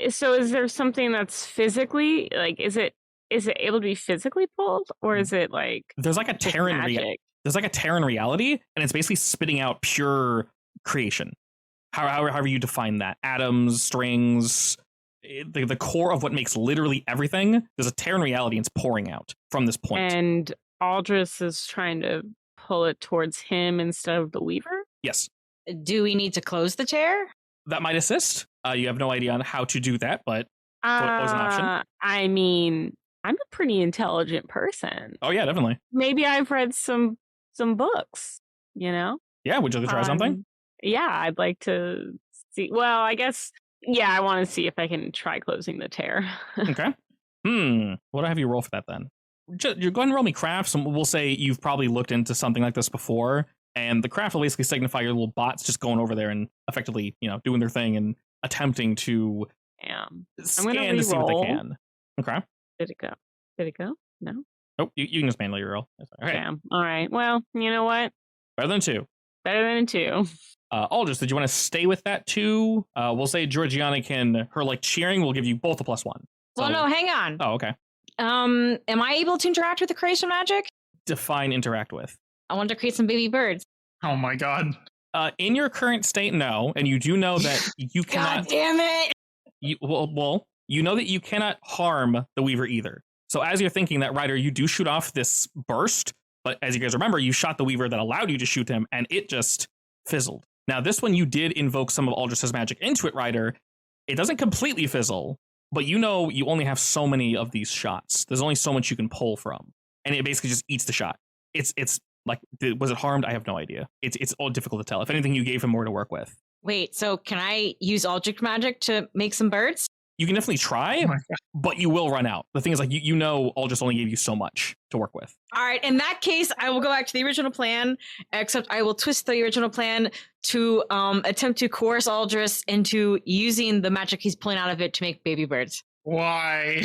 So is there something that's physically, like, is it able to be physically pulled, or is it like there's like a Terran there's like a Terran reality, and it's basically spitting out pure creation. However you define that, atoms, strings, the core of what makes literally everything. There's a Terran reality, and it's pouring out from this point. And Aldris is trying to pull it towards him instead of the Weaver? Yes. Do we need to close the tear? That might assist. You have no idea on how to do that, but that was an option. I mean, I'm a pretty intelligent person. Oh yeah, definitely. Maybe I've read some books, you know? Yeah, would you like to try something? Yeah, I'd like to see. Well, I guess, yeah, I want to see if I can try closing the tear. Okay. What do I have you roll for that then? You're going to roll me crafts, and we'll say you've probably looked into something like this before, and the craft will basically signify your little bots just going over there and effectively, doing their thing and attempting to Damn. Scan to see what they reroll. can. Okay. Did it go? Did it go? No. Oh, you can just manually roll. Okay. Damn. All right. Well, you know what? Better than 2. Better than 2. Aldous, did you want to stay with that 2? We'll say Georgiana her like cheering will give you both a +1. Well, no, hang on. Oh, okay. Am I able to interact with the creation magic? Define interact with. I want to create some baby birds. Oh my god. In your current state, no, and you do know that you cannot. God damn it! Well, you know that you cannot harm the Weaver either. So as you're thinking that, Ryder, you do shoot off this burst, but as you guys remember, you shot the Weaver that allowed you to shoot him, and it just fizzled. Now, this one you did invoke some of Aldris's magic into it, Ryder. It doesn't completely fizzle, but you know you only have so many of these shots. There's only so much you can pull from, and it basically just eats the shot. It's like, was it harmed? I have no idea. It's all difficult to tell. If anything, you gave him more to work with. Wait, so can I use object magic to make some birds? You can definitely try, Oh my but you will run out. The thing is, like, you know, Aldris only gave you so much to work with. All right, in that case, I will go back to the original plan, except I will twist the original plan to attempt to coerce Aldris into using the magic he's pulling out of it to make baby birds. Why?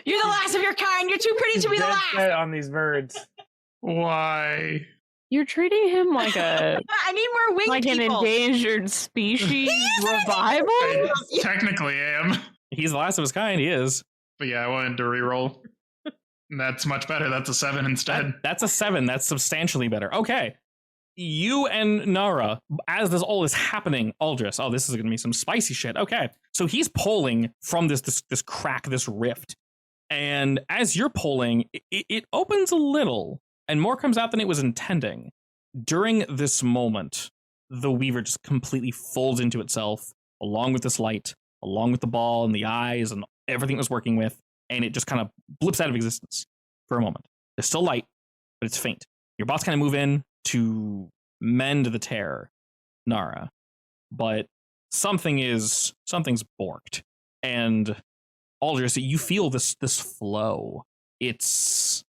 You're the last of your kind. You're too pretty to be the Dead last. set on these birds. Why? You're treating him like I need more winged like an people. endangered species revival. I technically am. He's the last of his kind. He is. But yeah, I wanted to reroll. That's much better. That's a 7 instead. That's a 7. That's substantially better. Okay. You and Nara, as this all is happening, Aldris, oh, this is going to be some spicy shit. Okay. So he's pulling from this crack, this rift. And as you're pulling, it opens a little, and more comes out than it was intending. During this moment, the Weaver just completely folds into itself, along with this light, along with the ball and the eyes and everything it was working with, and it just kind of blips out of existence for a moment. There's still light, but it's faint. Your bots kind of move in to mend the tear, Nara, but something's borked. And Aldris, you feel this flow. It's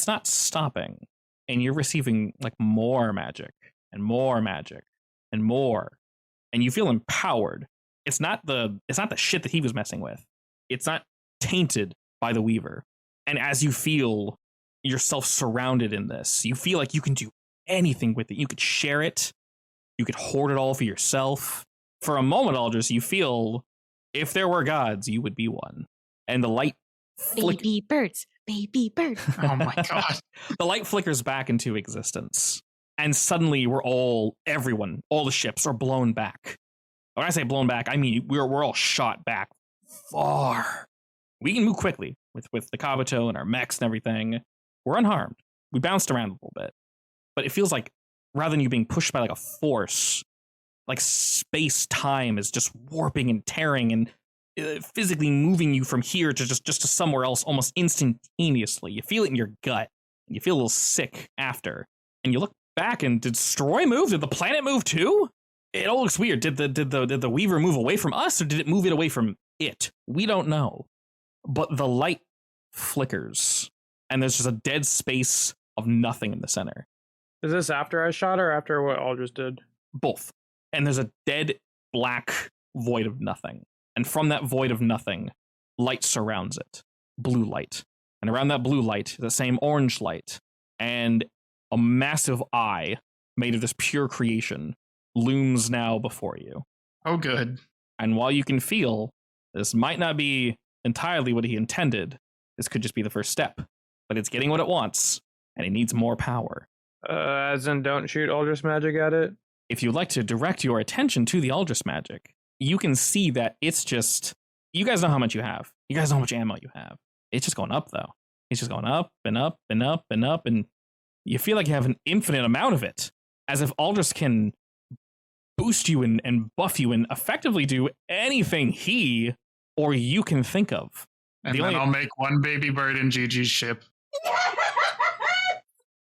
not stopping, and you're receiving like more magic and more magic and more, and you feel empowered. It's not the shit that he was messing with. It's not tainted by the Weaver. And as you feel yourself surrounded in this, you feel like you can do anything with it. You could share it. You could hoard it all for yourself. For a moment, Aldris, you feel if there were gods, you would be one. And the light Baby birds. Baby birds. Oh my god. the light flickers back into existence. And suddenly everyone, all the ships are blown back. When I say blown back, I mean we're all shot back far. We can move quickly with the Kabuto and our mechs and everything. We're unharmed. We bounced around a little bit. But it feels like rather than you being pushed by like a force, like space-time is just warping and tearing and physically moving you from here to just to somewhere else almost instantaneously. You feel it in your gut. You feel a little sick after. And you look back, and did Stroy move? Did the planet move too? It all looks weird. Did the Weaver move away from us, or did it move it away from it? We don't know. But the light flickers, and there's just a dead space of nothing in the center. Is this after I shot or after what Aldris did? Both. And there's a dead black void of nothing. And from that void of nothing, light surrounds it. Blue light. And around that blue light, the same orange light. And a massive eye made of this pure creation looms now before you. Oh, good. And while you can feel this might not be entirely what he intended, this could just be the first step. But it's getting what it wants, and it needs more power. As in, don't shoot Aldris magic at it? If you'd like to direct your attention to the Aldris magic, you can see that it's just... You guys know how much you have. You guys know how much ammo you have. It's just going up, though. It's just going up and up and up and up, and you feel like you have an infinite amount of it. As if Aldris can boost you and buff you and effectively do anything he or you can think of. And then I'll make one baby bird in Gigi's ship.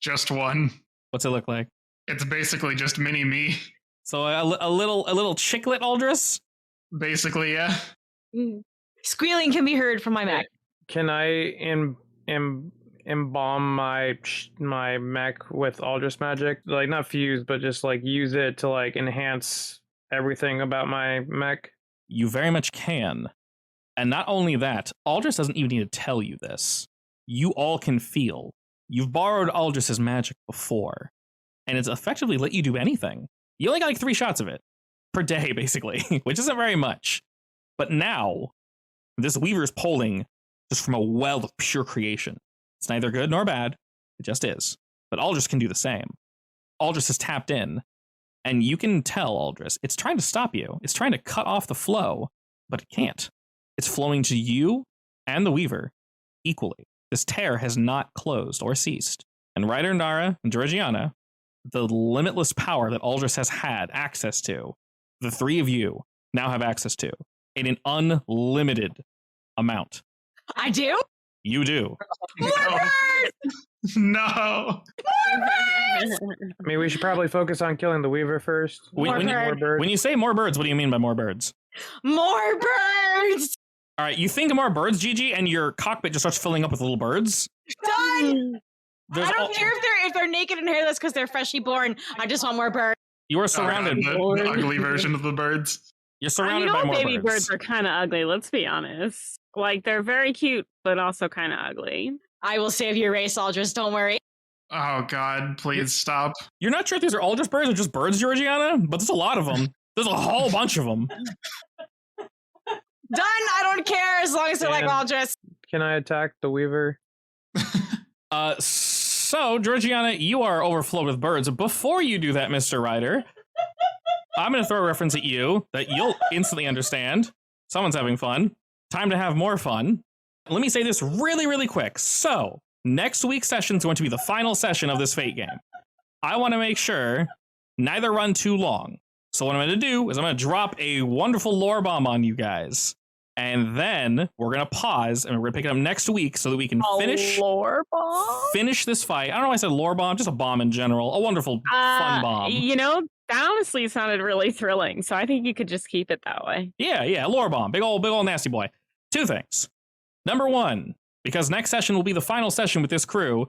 Just one. What's it look like? It's basically just mini me. So a little chicklet Aldris? Basically, yeah. Squealing can be heard from my mech. Can I embalm my mech with Aldris magic? Like, not fuse, but just like use it to like enhance everything about my mech? You very much can. And not only that, Aldris doesn't even need to tell you this. You all can feel. You've borrowed Aldris's magic before, and it's effectively let you do anything. You only got like 3 shots of it per day, basically, which isn't very much. But now, this Weaver is pulling just from a well of pure creation. It's neither good nor bad. It just is. But Aldris can do the same. Aldris is tapped in, and you can tell Aldris, it's trying to stop you. It's trying to cut off the flow, but it can't. It's flowing to you and the Weaver equally. This tear has not closed or ceased. And Ryder, Nara, and Georgiana, the limitless power that Aldris has had access to, the 3 of you now have access to in an unlimited amount. I do? You do. No. I mean, we should probably focus on killing the Weaver first. When you say more birds, what do you mean by more birds? More birds! All right, you think of more birds, Gigi, and your cockpit just starts filling up with little birds. Done! There's I don't care if they're naked and hairless because they're freshly born. I just want more birds. You are surrounded. The ugly version of the birds. You're surrounded by more baby birds. birds are kind of ugly, let's be honest. Like, they're very cute, but also kind of ugly. I will save your race, Aldris. Don't worry. Oh God, please stop. You're not sure if these are all just birds or just birds, Georgiana, but there's a lot of them. There's a whole bunch of them. Done! I don't care as long as they're like Aldris. Can I attack the Weaver? So, Georgiana, you are overflowed with birds. Before you do that, Mr. Ryder, I'm going to throw a reference at you that you'll instantly understand. Someone's having fun. Time to have more fun. Let me say this really, really quick. So, next week's session is going to be the final session of this Fate game. I want to make sure neither run too long. So what I'm going to do is I'm going to drop a wonderful lore bomb on you guys. And then we're going to pause and we're going to pick it up next week so that we can finish this fight. I don't know why I said lore bomb, just a bomb in general. A wonderful, fun bomb. You know, that honestly sounded really thrilling. So I think you could just keep it that way. Yeah, lore bomb. Big old nasty boy. 2 things. Number 1, because next session will be the final session with this crew,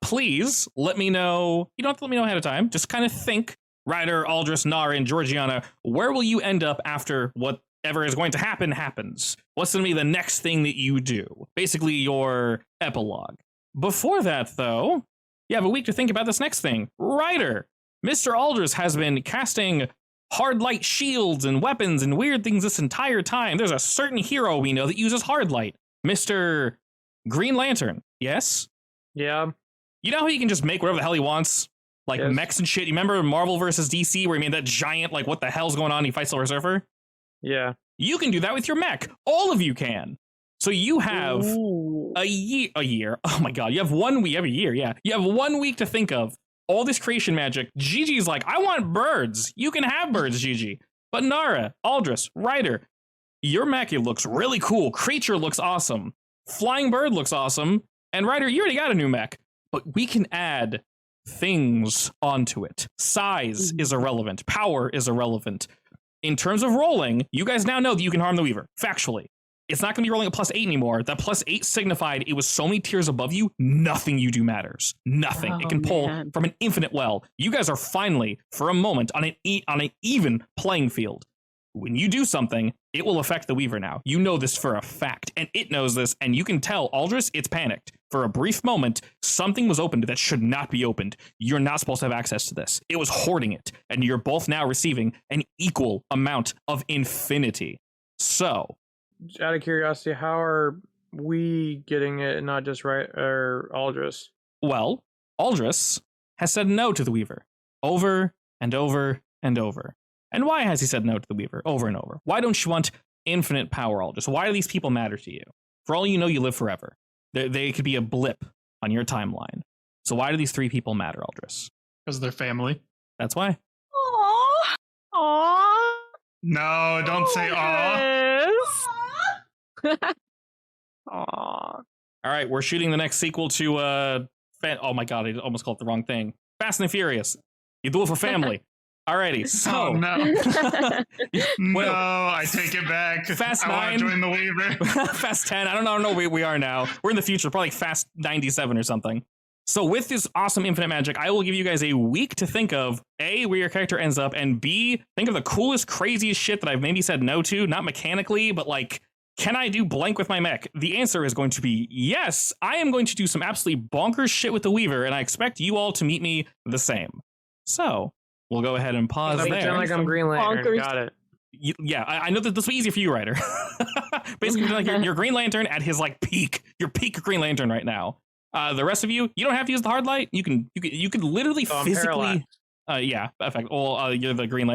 please let me know. You don't have to let me know ahead of time. Just kind of think, Ryder, Aldris, Nara, and Georgiana, where will you end up after whatever is going to happen happens? What's going to be the next thing that you do? Basically, your epilogue. Before that, though, you have a week to think about this next thing. Ryder, Mr. Aldris has been casting hard light shields and weapons and weird things this entire time. There's a certain hero we know that uses hard light. Mr. Green Lantern, yes? Yeah. You know how he can just make whatever the hell he wants? Like mechs and shit. You remember Marvel versus DC where he made that giant, like, what the hell's going on? He fights Silver Surfer? Yeah. You can do that with your mech. All of you can. So you have a year. Oh my God. You have 1 week. Every year, yeah. You have 1 week to think of all this creation magic. Gigi's like, I want birds. You can have birds, Gigi. But Nara, Aldris, Ryder, your mech looks really cool. Creature looks awesome. Flying bird looks awesome. And Ryder, you already got a new mech. But we can add things onto it. Size is irrelevant. Power is irrelevant. In terms of rolling, you guys now know that you can harm the Weaver. Factually. It's not going to be rolling a +8 anymore. That +8 signified it was so many tiers above you, nothing you do matters. Nothing. It can pull from an infinite well. You guys are finally, for a moment, on an even playing field. When you do something, it will affect the Weaver now. You know this for a fact, and it knows this, and you can tell Aldris, it's panicked. For a brief moment, something was opened that should not be opened. You're not supposed to have access to this. It was hoarding it, and you're both now receiving an equal amount of infinity. So, out of curiosity, how are we getting it, not just Aldris? Well, Aldris has said no to the Weaver over and over and over. And why has he said no to the Weaver over and over? Why don't you want infinite power, Aldris? Why do these people matter to you? For all you know, you live forever. They could be a blip on your timeline. So why do these 3 people matter, Aldris? Because they're family. That's why. Aww. No, don't say aw. Aww. All right, we're shooting the next sequel to oh my God, I almost called it the wrong thing. Fast and the Furious. You do it for family. Alrighty, so no, I take it back. Fast 9. I want to join the Weaver. Fast 10. I don't know where we are now. We're in the future, probably like Fast 97 or something. So with this awesome infinite magic, I will give you guys a week to think of A, where your character ends up, and B, think of the coolest, craziest shit that I've maybe said no to, not mechanically, but like can I do blank with my mech? The answer is going to be yes. I am going to do some absolutely bonkers shit with the Weaver, and I expect you all to meet me the same. So we'll go ahead and pause Pretend there. like I'm Green Lantern. Bonkers. Got it. Yeah, I know that this will be easy for you, Ryder. Basically, like your Green Lantern at his like peak, your peak Green Lantern right now. The rest of you don't have to use the hard light. You can literally Oh, I'm physically. Yeah, effect. Well, you're the green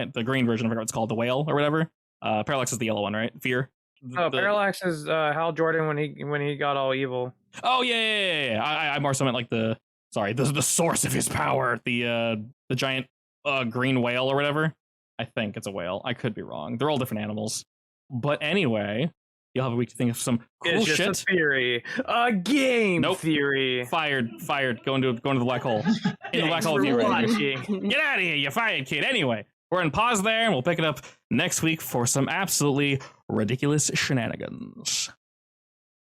version. I forgot what it's called, the whale or whatever. Parallax is the yellow one, right? Fear. Parallax is Hal Jordan when he got all evil. Oh yeah. I more so meant like the source of his power, the giant green whale or whatever. I think it's a whale. I could be wrong. They're all different animals. But anyway, you'll have a week to think of some cool It's just shit. a theory, a game Nope. theory. Fired. Go into the black hole. In the black hole with you, Ryder. Watching. Get out of here, you fired, kid. Anyway, we're in pause there, and we'll pick it up next week for some absolutely ridiculous shenanigans.